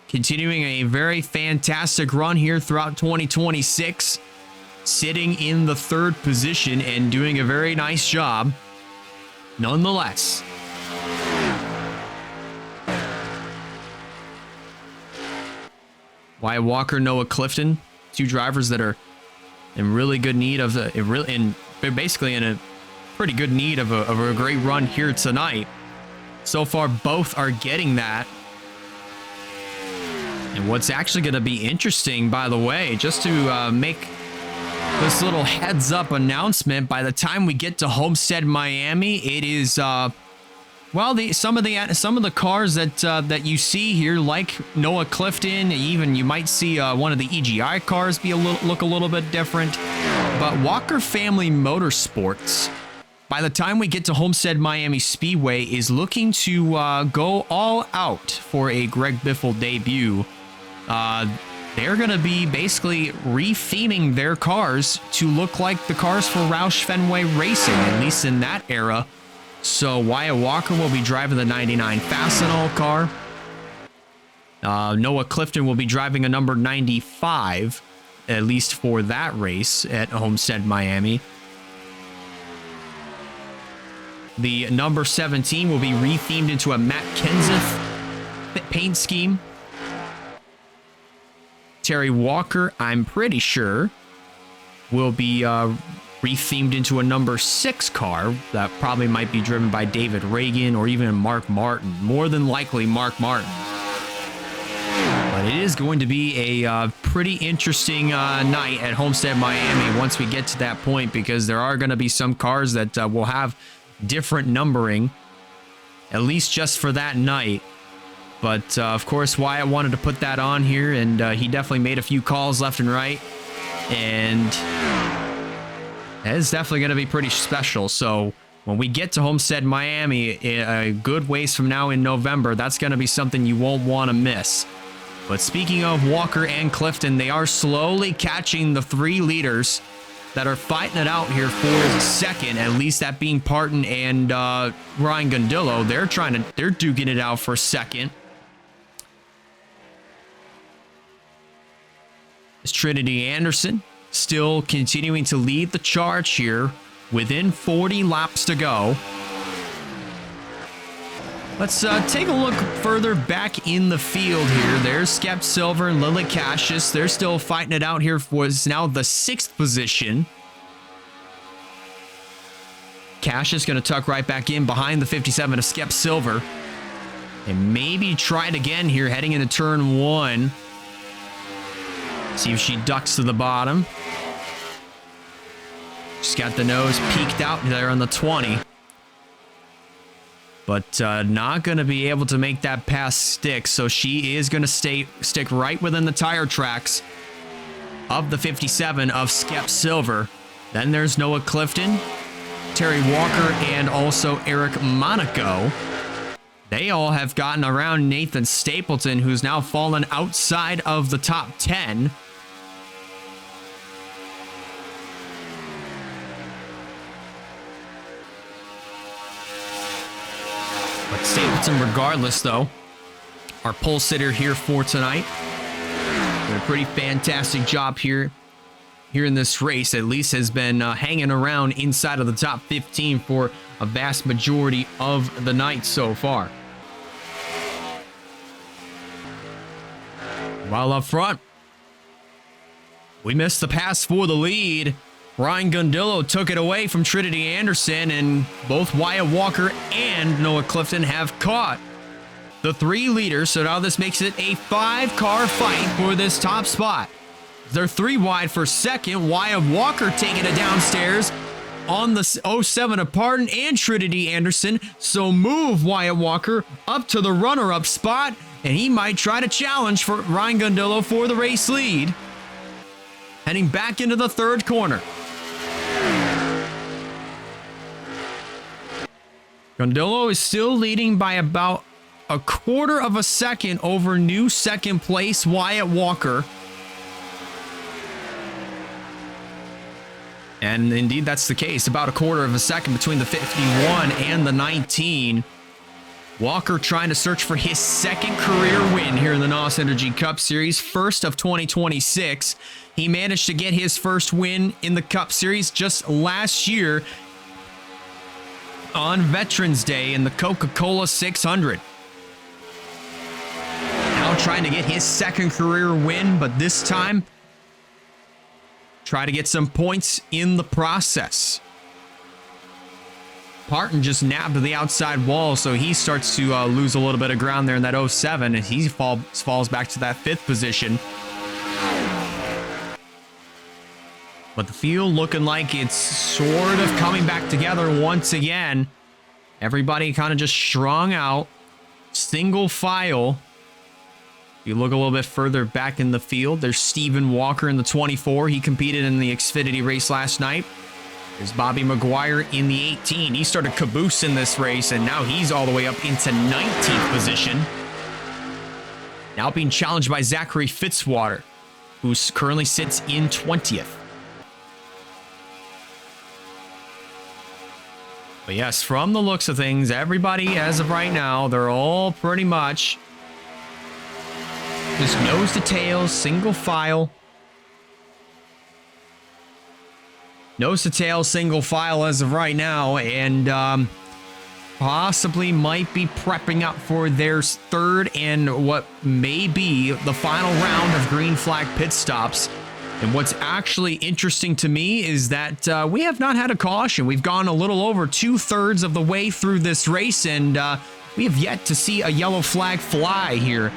continuing a very fantastic run here throughout 2026, sitting in the 3rd position and doing a very nice job nonetheless. Wyatt Walker, Noah Clifton, 2 drivers that are in really good need of they're basically in a pretty good need of a great run here tonight. So far, both are getting that. And what's actually going to be interesting, by the way, just to make this little heads up announcement, by the time we get to Homestead Miami, it is well, some of the cars that you see here, like Noah Clifton, even you might see one of the EGI cars look a little bit different. But Walker Family Motorsports, by the time we get to Homestead Miami Speedway, is looking to go all out for a Greg Biffle debut. They're going to be basically re-theming their cars to look like the cars for Roush Fenway Racing, at least in that era. So Wyatt Walker will be driving the 99 Fastenal car. Noah Clifton will be driving a number 95, at least for that race at Homestead Miami. The number 17 will be rethemed into a Matt Kenseth paint scheme. Terry Walker, I'm pretty sure, will be rethemed into a number 6 car that probably might be driven by David Reagan or even Mark Martin. More than likely Mark Martin. But it is going to be a pretty interesting night at Homestead Miami once we get to that point, because there are going to be some cars that will have different numbering, at least just for that night. But of course, Wyatt wanted to put that on here, and he definitely made a few calls left and right, and that is definitely going to be pretty special. So when we get to Homestead Miami a good ways from now in November, that's going to be something you won't want to miss. But speaking of Walker and Clifton, they are slowly catching the 3 leaders that are fighting it out here for second, at least that being Parton and Ryan Gundillo. They're duking it out for second. It's Trinity Anderson still continuing to lead the charge here within 40 laps to go. Let's take a look further back in the field here. There's Skep Silver and Lily Cassius. They're still fighting it out here for now the 6th position. Cassius going to tuck right back in behind the 57 of Skep Silver. And maybe try it again here heading into turn 1. See if she ducks to the bottom. She's got the nose peeked out there on the 20. But not going to be able to make that pass stick. So she is going to stick right within the tire tracks of the 57 of Skep Silver. Then there's Noah Clifton, Terry Walker, and also Eric Monaco. They all have gotten around Nathan Stapleton, who's now fallen outside of the top 10. But Stapleton, regardless, though, our pole sitter here for tonight, did a pretty fantastic job here in this race. At least has been hanging around inside of the top 15 for a vast majority of the night so far. While up front, we missed the pass for the lead. Ryan Gundillo took it away from Trinity Anderson, and both Wyatt Walker and Noah Clifton have caught the 3 leaders. So now this makes it a 5-car fight for this top spot. They're 3 wide for second. Wyatt Walker taking it downstairs on the 07 of Parton and Trinity Anderson. So move Wyatt Walker up to the runner-up spot, and he might try to challenge for Ryan Gundillo for the race lead. Heading back into the 3rd corner. Gundillo is still leading by about a 1/4 of a second over new 2nd place Wyatt Walker. And indeed, that's the case. About a 1/4 of a second between the 51 and the 19. Walker trying to search for his 2nd career win here in the NOS Energy Cup Series, 1st of 2026. He managed to get his 1st win in the Cup Series just last year on Veterans Day in the Coca-Cola 600. Now trying to get his 2nd career win, but this time try to get some points in the process. Parton just nabbed the outside wall, so he starts to lose a little bit of ground there in that 07, and he falls back to that 5th position. But the field looking like it's sort of coming back together once again. Everybody kind of just strung out, single file. If you look a little bit further back in the field, there's Stephen Walker in the 24. He competed in the Xfinity race last night. There's Bobby McGuire in the 18. He started caboose in this race, and now he's all the way up into 19th position. Now being challenged by Zachary Fitzwater, who currently sits in 20th. But yes, from the looks of things, everybody, as of right now, they're all pretty much just nose to tail, single file. Nose to tail, single file as of right now, and possibly might be prepping up for their 3rd and what may be the final round of green flag pit stops. And what's actually interesting to me is that we have not had a caution. We've gone a little over 2/3 of the way through this race, and we have yet to see a yellow flag fly here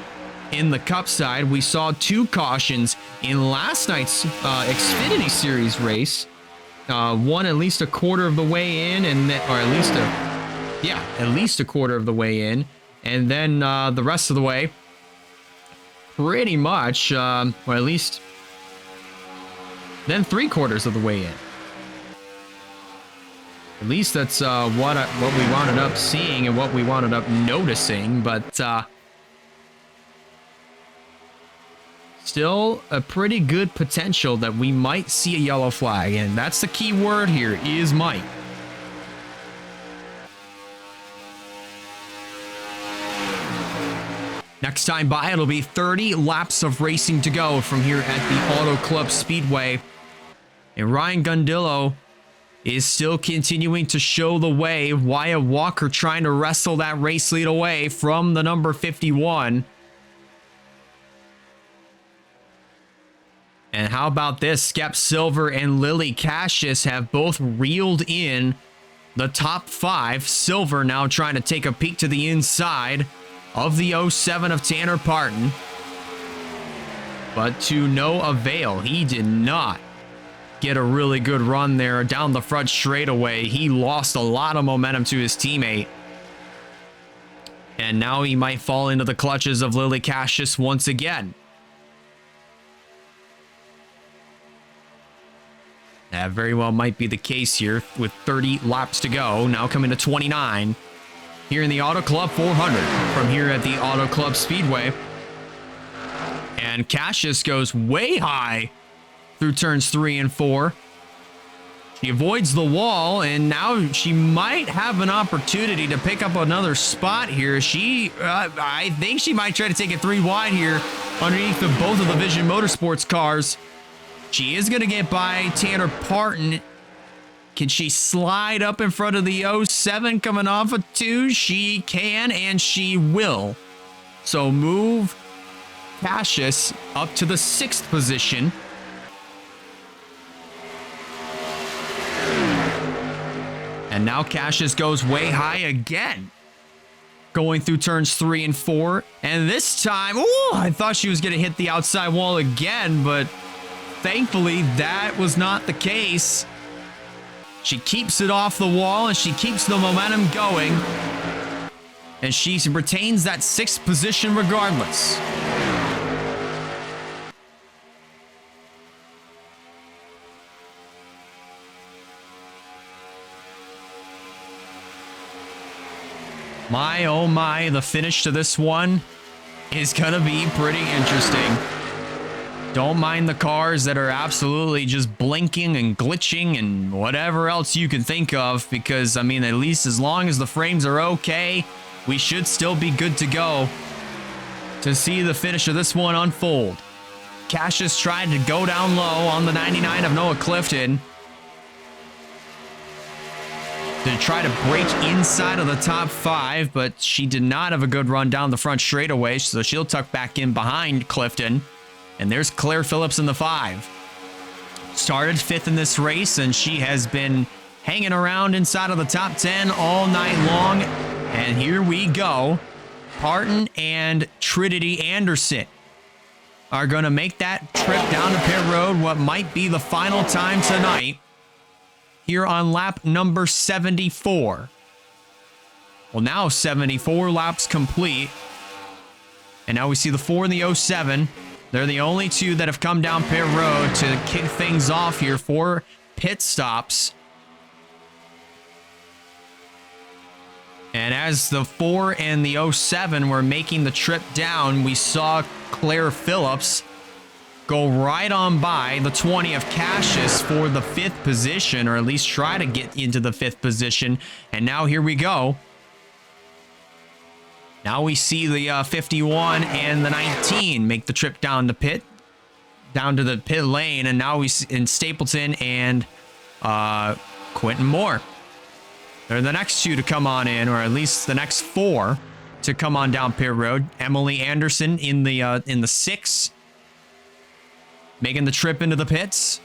in the Cup side. We saw 2 cautions in last night's Xfinity Series race. One at least a 1/4 of the way in, and then, or at least a 1/4 of the way in, and then the rest of the way, pretty much, or at least then 3/4 of the way in. At least that's what we wound up seeing and what we wound up noticing, but still a pretty good potential that we might see a yellow flag, and that's the key word here, is might. Next time by, it'll be 30 laps of racing to go from here at the Auto Club Speedway. And Ryan Gundillo is still continuing to show the way. Wyatt Walker trying to wrestle that race lead away from the number 51. And how about this? Skep Silver and Lily Cassius have both reeled in the top 5. Silver now trying to take a peek to the inside of the 07 of Tanner Parton. But to no avail. He did not get a really good run there down the front straightaway. He lost a lot of momentum to his teammate. And now he might fall into the clutches of Lily Cassius once again. That very well might be the case here with 30 laps to go. Now coming to 29 here in the Auto Club 400 from here at the Auto Club Speedway. And Cassius goes way high through turns 3 and 4. She avoids the wall, and now she might have an opportunity to pick up another spot here. I think she might try to take it 3 wide here underneath of both of the Vision Motorsports cars. She is going to get by Tanner Parton. Can she slide up in front of the 07 coming off of 2? She can, and she will. So move Cassius up to the 6th position. And now Cassius goes way high again. going through turns 3 and 4. And this time, ooh, I thought she was going to hit the outside wall again, but thankfully that was not the case. She keeps it off the wall and she keeps the momentum going. And she retains that 6th position regardless. My, oh my, the finish to this one is gonna be pretty interesting. Don't mind the cars that are absolutely just blinking and glitching and whatever else you can think of, because, I mean, at least as long as the frames are okay, we should still be good to go to see the finish of this one unfold. Cassius tried to go down low on the 99 of Noah Clifton to try to break inside of the top 5, but she did not have a good run down the front straightaway, so she'll tuck back in behind Clifton. And there's Claire Phillips in the 5. Started 5th in this race, and she has been hanging around inside of the top 10 all night long. And here we go. Parton and Trinity Anderson are going to make that trip down to pit road, what might be the final time tonight, here on lap number 74. Well, now 74 laps complete. And now we see the 4 and the 07. They're the only two that have come down pit road to kick things off here for pit stops. And as the 4 and the 07 were making the trip down, we saw Claire Phillips go right on by the 20 of Cassius for the 5th position, or at least try to get into the 5th position. And now here we go. Now we see the 51 and the 19 make the trip down to the pit lane. And now we see in Stapleton and Quentin Moore. They're the next two to come on in, or at least the next 4 to come on down pit road. Emily Anderson in the 6, making the trip into the pits.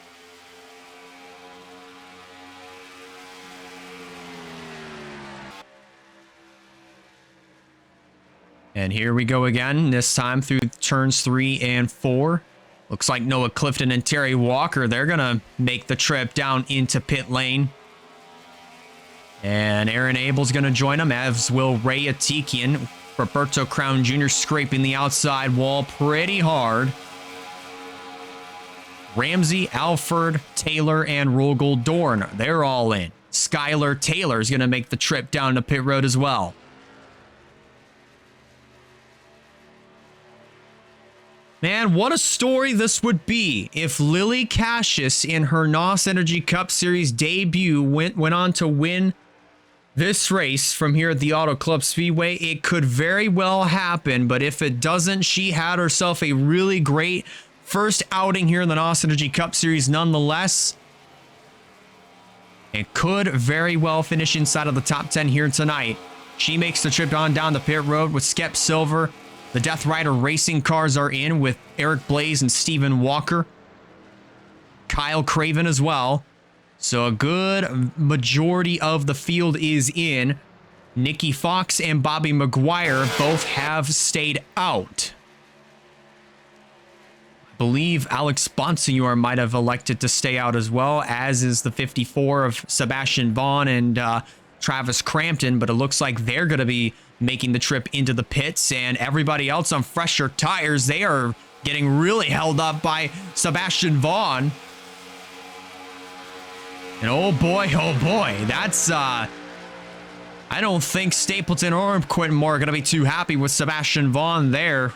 And here we go again, this time through turns 3 and 4. Looks like Noah Clifton and Terry Walker, they're going to make the trip down into pit lane. And Aaron Abel's going to join them, as will Ray Atikian. Roberto Crown Jr. scraping the outside wall pretty hard. Ramsey, Alford, Taylor, and Rogel Dorn, they're all in. Skylar Taylor is going to make the trip down to pit road as well. Man, what a story this would be if Lily Cassius in her NOS Energy Cup Series debut went on to win this race from here at the Auto Club Speedway. It could very well happen, but if it doesn't, she had herself a really great first outing here in the NOS Energy Cup Series nonetheless. It could very well finish inside of the top 10 here tonight. She makes the trip on down the pit road with Skep Silver. The Death Rider racing cars are in with Eric Blaze and Steven Walker. Kyle Craven as well. So a good majority of the field is in. Nikki Fox and Bobby McGuire both have stayed out. I believe Alex Bonsignor might have elected to stay out as well, as is the 54 of Sebastian Vaughn and Travis Crampton, but it looks like they're going to be making the trip into the pits, and everybody else on fresher tires, they are getting really held up by Sebastian Vaughn. And oh boy, that's, I don't think Stapleton or Quentin Moore are going to be too happy with Sebastian Vaughn there.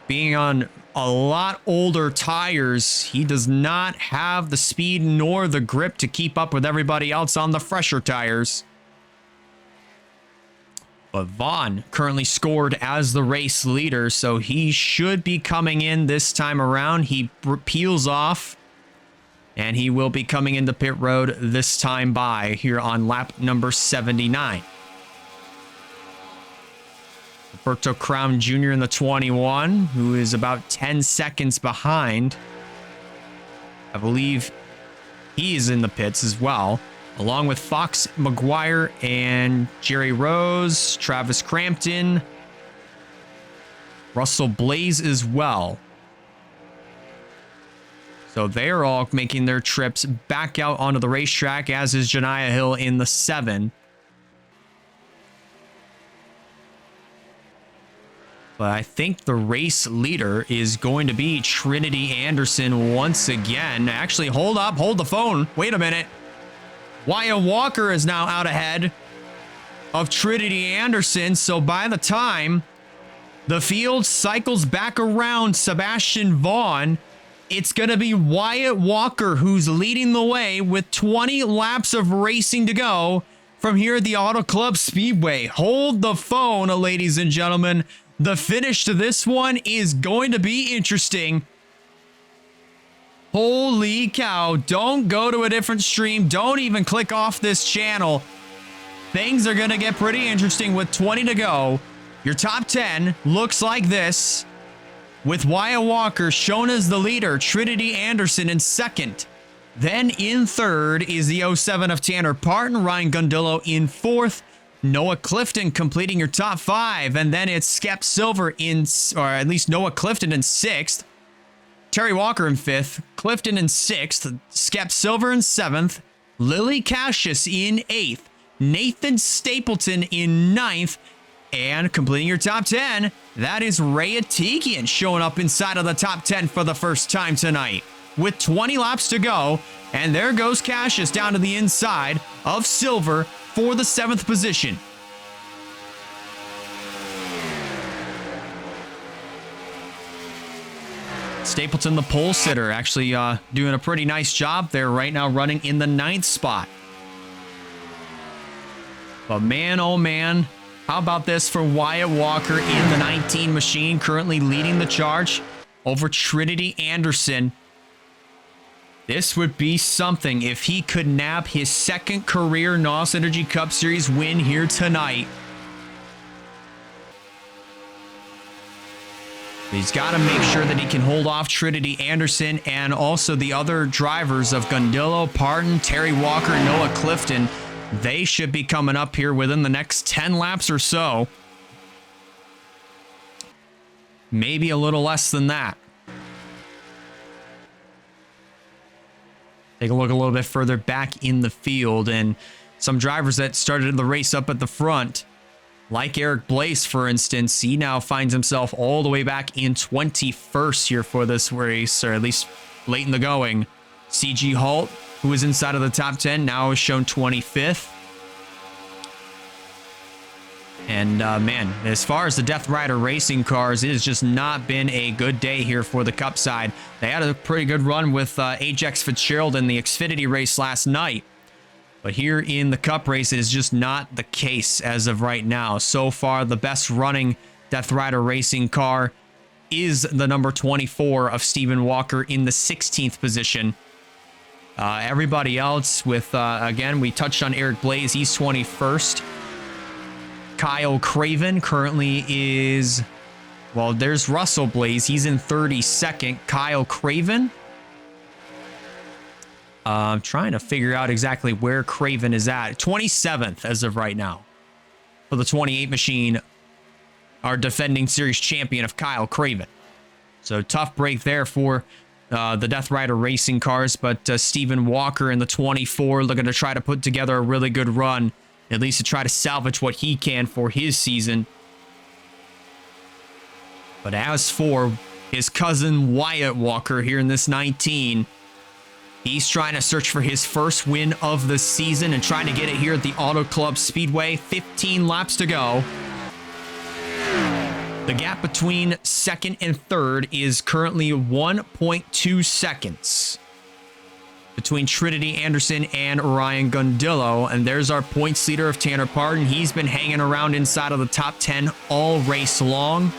Being on a lot older tires, he does not have the speed nor the grip to keep up with everybody else on the fresher tires. But Vaughn currently scored as the race leader, so he should be coming in this time around. He peels off, and he will be coming into pit road this time by here on lap number 79. Roberto Crown Jr. in the 21, who is about 10 seconds behind. I believe he is in the pits as well. along with Fox McGuire and Jerry Rose, Travis Crampton, Russell Blaze as well. So they're all making their trips back out onto the racetrack, as is Janiah Hill in the 7. But I think the race leader is going to be Trinity Anderson once again. Actually, hold up, hold the phone. Wait a minute. Wyatt Walker is now out ahead of Trinity Anderson. So by the time the field cycles back around Sebastian Vaughn, it's going to be Wyatt Walker who's leading the way with 20 laps of racing to go from here at the Auto Club Speedway. Hold the phone, ladies and gentlemen. The finish to this one is going to be interesting. Holy cow. Don't go to a different stream. Don't even click off this channel. Things are going to get pretty interesting with 20 to go. Your top 10 looks like this, with Wyatt Walker shown as the leader, Trinity Anderson in second. Then in third is the 07 of Tanner Parton, Ryan Gundillo in fourth, Noah Clifton completing your top 5, and then it's Skep Silver in, or at least Noah Clifton in 6th, Terry Walker in 5th, Clifton in 6th, Skep Silver in 7th, Lily Cassius in 8th, Nathan Stapleton in 9th, and completing your top 10, that is Ray Atikian showing up inside of the top 10 for the first time tonight. With 20 laps to go, and there goes Cassius down to the inside of Silver for the 7th position. Stapleton, the pole sitter, actually doing a pretty nice job there right now, running in the 9th spot. But man, oh man, how about this for Wyatt Walker in the 19 machine, currently leading the charge over Trinity Anderson. This would be something if he could nab his second career NOS Energy Cup Series win here tonight. He's got to make sure that he can hold off Trinity Anderson and also the other drivers of Gundillo, Parton, Terry Walker, Noah Clifton. They should be coming up here within the next 10 laps or so. Maybe a little less than that. Take a look a little bit further back in the field, and some drivers that started the race up at the front, like Eric Blaze, for instance, he now finds himself all the way back in 21st here for this race, or at least late in the going. CG Halt, who was inside of the top 10, now is shown 25th. And man, as far as the Death Rider racing cars, it has just not been a good day here for the Cup side. They had a pretty good run with Ajax Fitzgerald in the Xfinity race last night. But here in the Cup race, it is just not the case as of right now. So far, the best running Death Rider racing car is the number 24 of Stephen Walker in the 16th position. Everybody else with, again, we touched on Eric Blaze. He's 21st. Kyle Craven currently is, well, there's Russell Blaze. He's in 32nd. Kyle Craven. I'm trying to figure out exactly where Craven is at. 27th as of right now. For the 28 machine, our defending series champion of Kyle Craven. So tough break there for the Death Rider racing cars, but Stephen Walker in the 24 looking to try to put together a really good run, at least to try to salvage what he can for his season. But as for his cousin Wyatt Walker here in this 19, he's trying to search for his first win of the season and trying to get it here at the Auto Club Speedway. 15 laps to go. The gap between second and third is currently 1.2 seconds between Trinity Anderson and Ryan Gundillo. And there's our points leader of Tanner Parton. He's been hanging around inside of the top 10 all race long.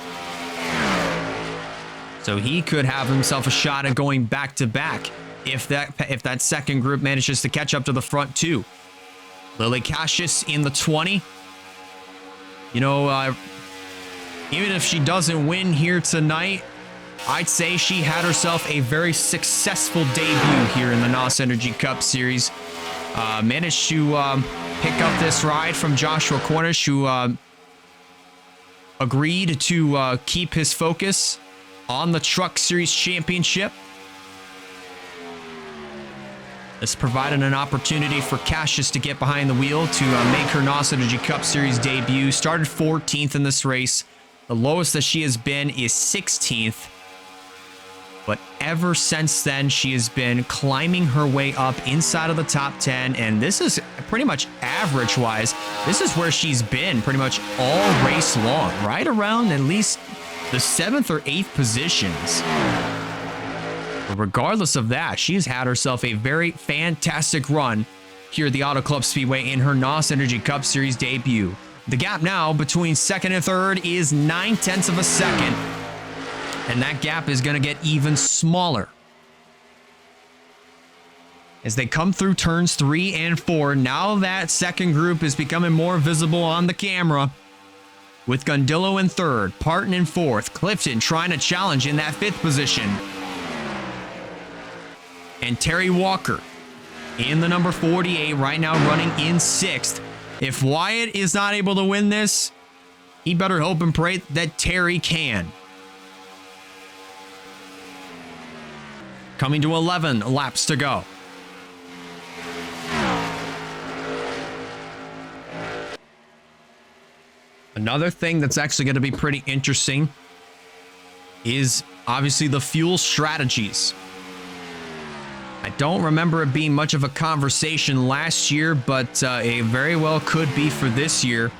So he could have himself a shot at going back to back if that second group manages to catch up to the front too. Lily Cassius in the 20. You know, even if she doesn't win here tonight, I'd say she had herself a very successful debut here in the NOS Energy Cup Series. managed to pick up this ride from Joshua Cornish, who agreed to keep his focus on the Truck Series Championship. This provided an opportunity for Cassius to get behind the wheel to make her NOS Energy Cup Series debut. Started 14th in this race. The lowest that she has been is 16th. But ever since then, she has been climbing her way up inside of the top 10. And this is pretty much average-wise. This is where she's been pretty much all race long. Right around at least the 7th or 8th positions. But regardless of that, she's had herself a very fantastic run here at the Auto Club Speedway in her NOS Energy Cup Series debut. The gap now between second and third is 9/10 of a second. And that gap is going to get even smaller. As they come through turns 3 and 4, now that second group is becoming more visible on the camera. With Gundillo in third, Parton in fourth, Clifton trying to challenge in that 5th position. And Terry Walker in the number 48 right now running in 6th. If Wyatt is not able to win this, he better hope and pray that Terry can. Coming to 11 laps to go. Another thing that's actually going to be pretty interesting is obviously the fuel strategies. I don't remember it being much of a conversation last year, but it very well could be for this year.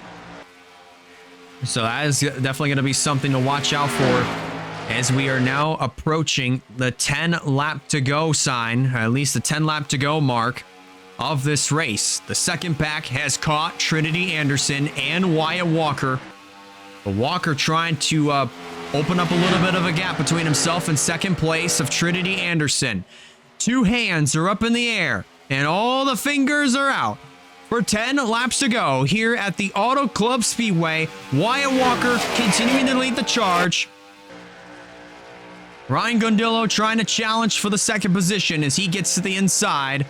So that is definitely going to be something to watch out for as we are now approaching the 10 lap to go sign, or at least the 10 lap to go mark of this race. The second pack has caught Trinity Anderson and Wyatt Walker. But Walker trying to open up a little bit of a gap between himself and second place of Trinity Anderson. 2 hands are up in the air, and all the fingers are out for 10 laps to go here at the Auto Club Speedway. Wyatt Walker continuing to lead the charge. Ryan Gundillo trying to challenge for the second position as he gets to the inside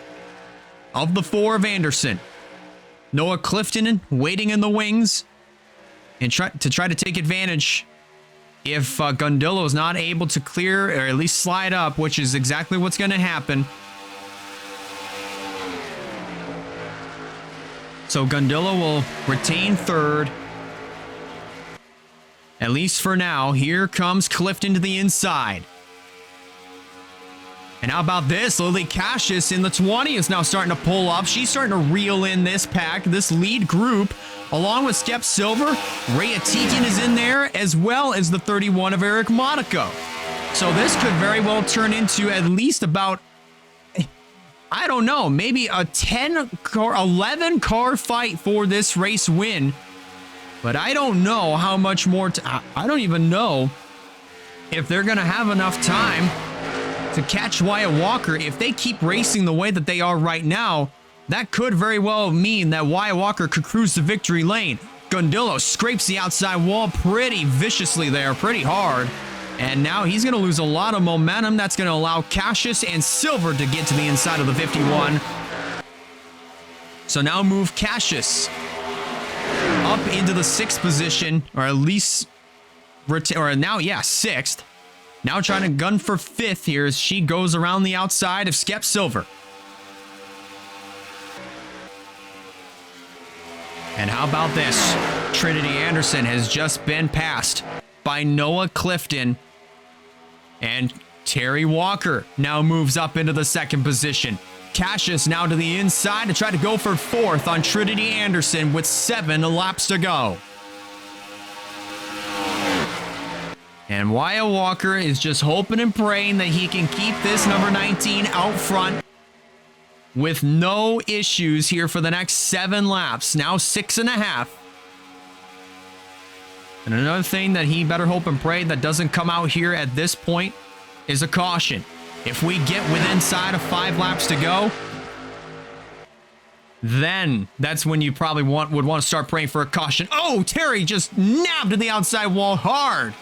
of the 4 of Anderson. Noah Clifton waiting in the wings and try to take advantage if Gundillo is not able to clear or at least slide up, which is exactly what's going to happen. So Gundillo will retain third, at least for now. Here comes Clifton to the inside. And how about this? Lily Cassius in the 20 is now starting to pull up. She's starting to reel in this pack, this lead group, along with Skep Silver. Rhea Teagan is in there, as well as the 31 of Eric Monaco. So this could very well turn into at least about, I don't know, maybe a 11 car fight for this race win. But I don't know how much more, I don't even know if they're going to have enough time to catch Wyatt Walker. If they keep racing the way that they are right now, that could very well mean that Wyatt Walker could cruise the victory lane. Gundillo scrapes the outside wall pretty viciously there, pretty hard. And now he's going to lose a lot of momentum. That's going to allow Cassius and Silver to get to the inside of the 51. So now move Cassius up into the 6th position, or at least, now, 6th. Now trying to gun for 5th here as she goes around the outside of Skep Silver. And how about this? Trinity Anderson has just been passed by Noah Clifton. And Terry Walker now moves up into the 2nd position. Cassius now to the inside to try to go for 4th on Trinity Anderson with 7 laps to go. And Wyatt Walker is just hoping and praying that he can keep this number 19 out front with no issues here for the next 7 laps. Now 6.5. And another thing that he better hope and pray that doesn't come out here at this point is a caution. If we get within inside of 5 laps to go, then that's when you probably would want to start praying for a caution. Oh, Terry just nabbed to the outside wall hard.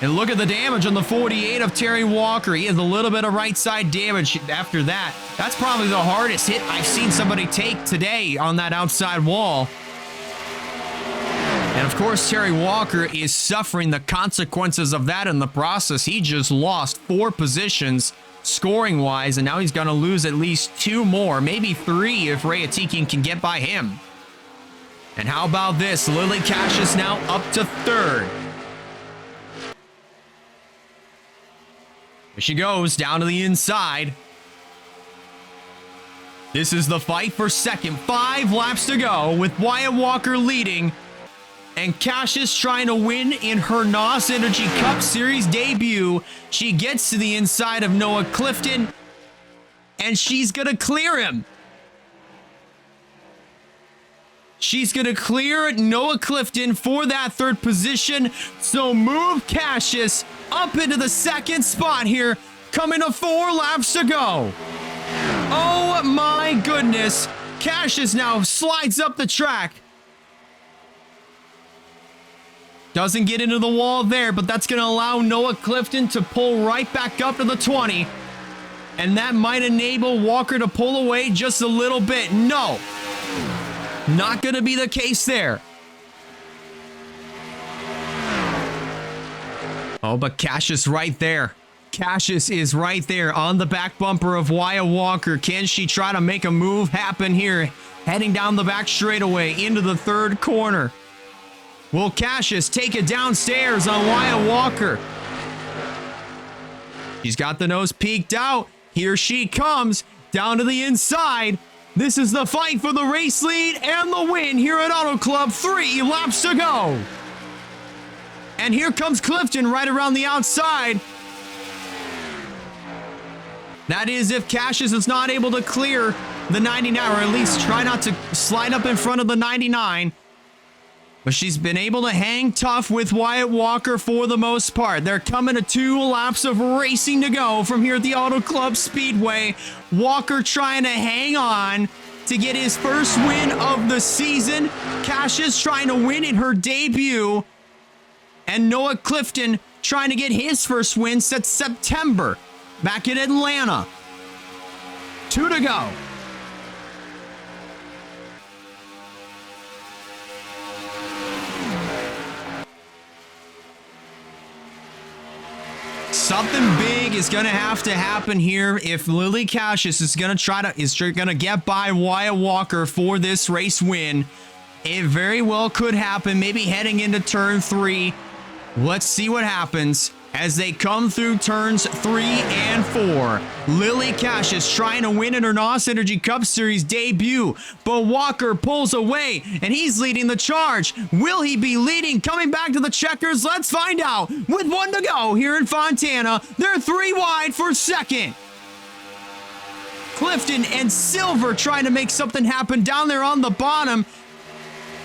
And look at the damage on the 48 of Terry Walker. He has a little bit of right side damage after that. That's probably the hardest hit I've seen somebody take today on that outside wall. And of course, Terry Walker is suffering the consequences of that in the process. He just lost 4 positions scoring-wise, and now he's going to lose at least 2 more, maybe 3 if Ray Atikian can get by him. And how about this? Lily Cassius now up to 3rd. Here she goes, down to the inside. This is the fight for 2nd. 5 laps to go with Wyatt Walker leading. And Cassius trying to win in her NOS Energy Cup Series debut. She gets to the inside of Noah Clifton, and she's going to clear him. She's going to clear Noah Clifton for that 3rd position. So move Cassius up into the 2nd spot here, coming to 4 laps to go. Oh my goodness. Cassius now slides up the track. Doesn't get into the wall there, but that's going to allow Noah Clifton to pull right back up to the 20. And that might enable Walker to pull away just a little bit. No, not going to be the case there. Oh, but Cassius right there. Cassius is right there on the back bumper of Wyatt Walker. Can she try to make a move happen here? Heading down the back straightaway into the 3rd corner. Will Cassius take it downstairs on Wyatt Walker? She's got the nose peeked out. Here she comes down to the inside. This is the fight for the race lead and the win here at Auto Club. 3 laps to go. And here comes Clifton right around the outside. That is if Cassius is not able to clear the 99, or at least try not to slide up in front of the 99. But she's been able to hang tough with Wyatt Walker for the most part. They're coming to 2 laps of racing to go from here at the Auto Club Speedway. Walker trying to hang on to get his first win of the season. Cassius trying to win in her debut. And Noah Clifton trying to get his first win since September back in Atlanta. 2 to go. Something big is going to have to happen here if Lily Cassius is going to get by Wyatt Walker for this race win. It very well could happen, maybe heading into turn 3. Let's see what happens as they come through turns 3 and 4. Lily Cassius trying to win in her NOS Energy Cup Series debut, but Walker pulls away and he's leading the charge. Will he be leading, coming back to the checkers? Let's find out. With 1 to go here in Fontana, they're 3 wide for 2nd. Clifton and Silver trying to make something happen down there on the bottom,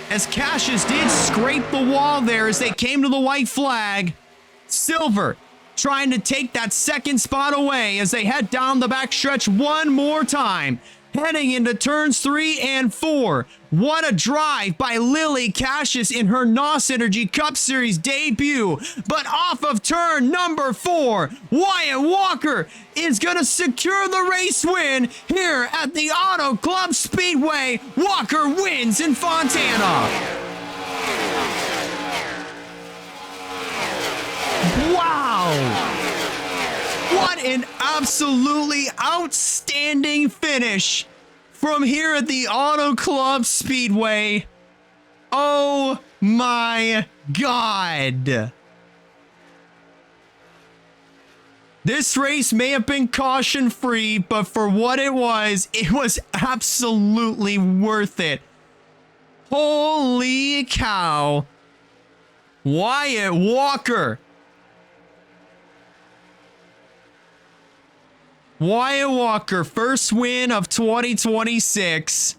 as Cassius did scrape the wall there as they came to the white flag. Silver trying to take that 2nd spot away as they head down the backstretch one more time, heading into turns 3 and 4. What a drive by Lily Cassius in her NOS Energy Cup Series debut. But off of turn number 4, Wyatt Walker is going to secure the race win here at the Auto Club Speedway. Walker wins in Fontana. Wow! What an absolutely outstanding finish from here at the Auto Club Speedway. Oh my God. This race may have been caution-free, but for what it was absolutely worth it. Holy cow. Wyatt Walker. Wyatt Walker, first win of 2026.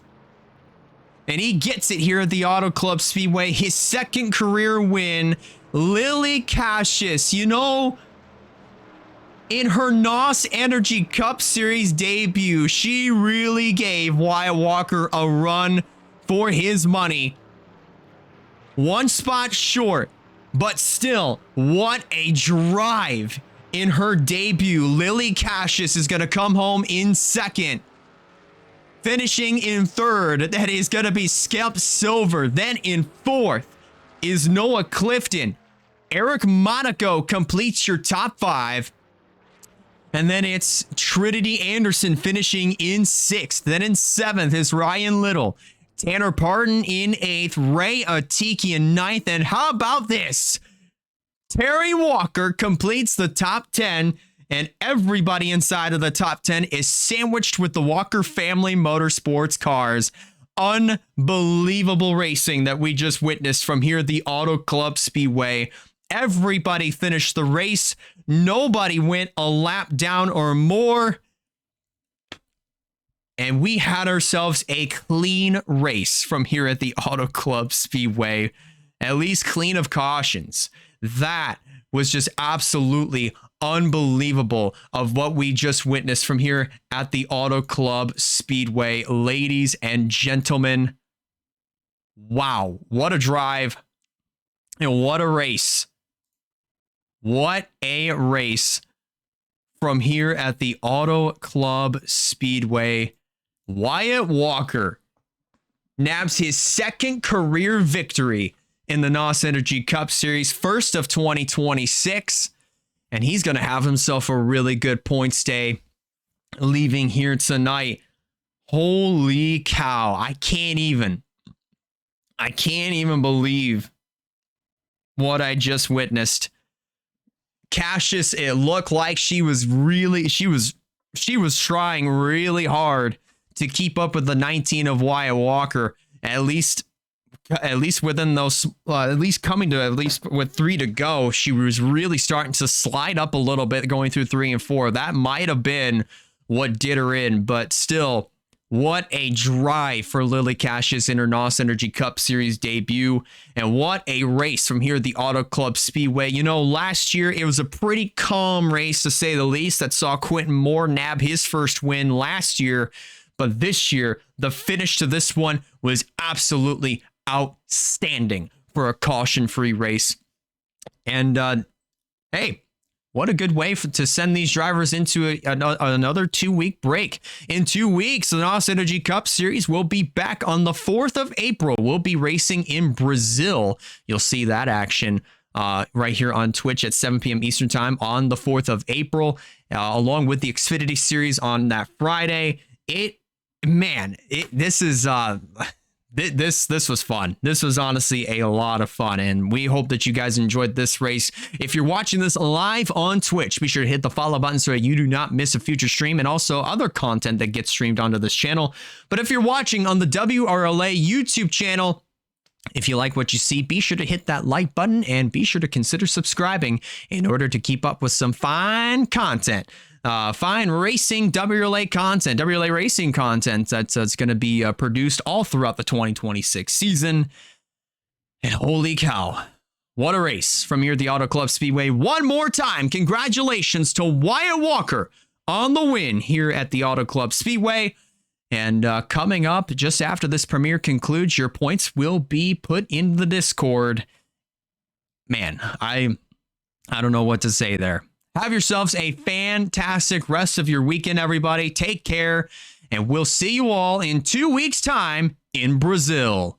And he gets it here at the Auto Club Speedway. His 2nd career win. Lily Cassius, you know, in her NOS Energy Cup Series debut, she really gave Wyatt Walker a run for his money. 1 spot short But still, what a drive in her debut. Lily Cassius is going to come home in second. Finishing in third, that is going to be Skep Silver. Then in fourth is Noah Clifton. Eric Monaco completes your top 5. And then it's Trinity Anderson finishing in 6th. Then in 7th is Ryan Little. Tanner Parton in 8th. Ray Atiki in 9th. And how about this? Terry Walker completes the top 10. And everybody inside of the top 10 is sandwiched with the Walker family motorsports cars. Unbelievable racing that we just witnessed from here at the Auto Club Speedway. Everybody finished the race. Nobody went a lap down or more. And we had ourselves a clean race from here at the Auto Club Speedway. At least clean of cautions. That was just absolutely unbelievable of what we just witnessed from here at the Auto Club Speedway. Ladies and gentlemen, wow, what a drive and what a race. What a race from here at the Auto Club Speedway. Wyatt Walker nabs his second career victory in the NOS Energy Cup Series, first of 2026. And he's going to have himself a really good points day leaving here tonight. Holy cow. I can't even believe what I just witnessed. Cassius, it looked like she was trying really hard to keep up with the 19 of Wyatt Walker, at least within those, at least with 3 to go. She was really starting to slide up a little bit going through 3 and 4. That might have been what did her in, but still, what a drive for Lily Cassius in her NOS Energy Cup Series debut. And what a race from here at the Auto Club Speedway. You know, last year it was a pretty calm race to say the least that saw Quentin Moore nab his first win last year. But this year, the finish to this one was absolutely outstanding for a caution-free race. And hey, what a good way to send these drivers into another 2-week break. In 2 weeks, the NOS Energy Cup Series will be back on the 4th of April. We'll be racing in Brazil. You'll see that action right here on Twitch at 7 p.m. Eastern Time on the 4th of April, along with the Xfinity Series on that Friday. This was fun. This was honestly a lot of fun, and we hope that you guys enjoyed this race. If you're watching this live on Twitch, be sure to hit the follow button so that you do not miss a future stream and also other content that gets streamed onto this channel. But if you're watching on the WRLA YouTube channel, if you like what you see, be sure to hit that like button and be sure to consider subscribing in order to keep up with some fine content. Fine racing WRLA content, WRLA racing content that's going to be produced all throughout the 2026 season. And holy cow, what a race from here at the Auto Club Speedway. One more time, congratulations to Wyatt Walker on the win here at the Auto Club Speedway. And coming up just after this premiere concludes, your points will be put in the Discord. Man, I don't know what to say there. Have yourselves a fantastic rest of your weekend, everybody. Take care, and we'll see you all in 2 weeks' time in Brazil.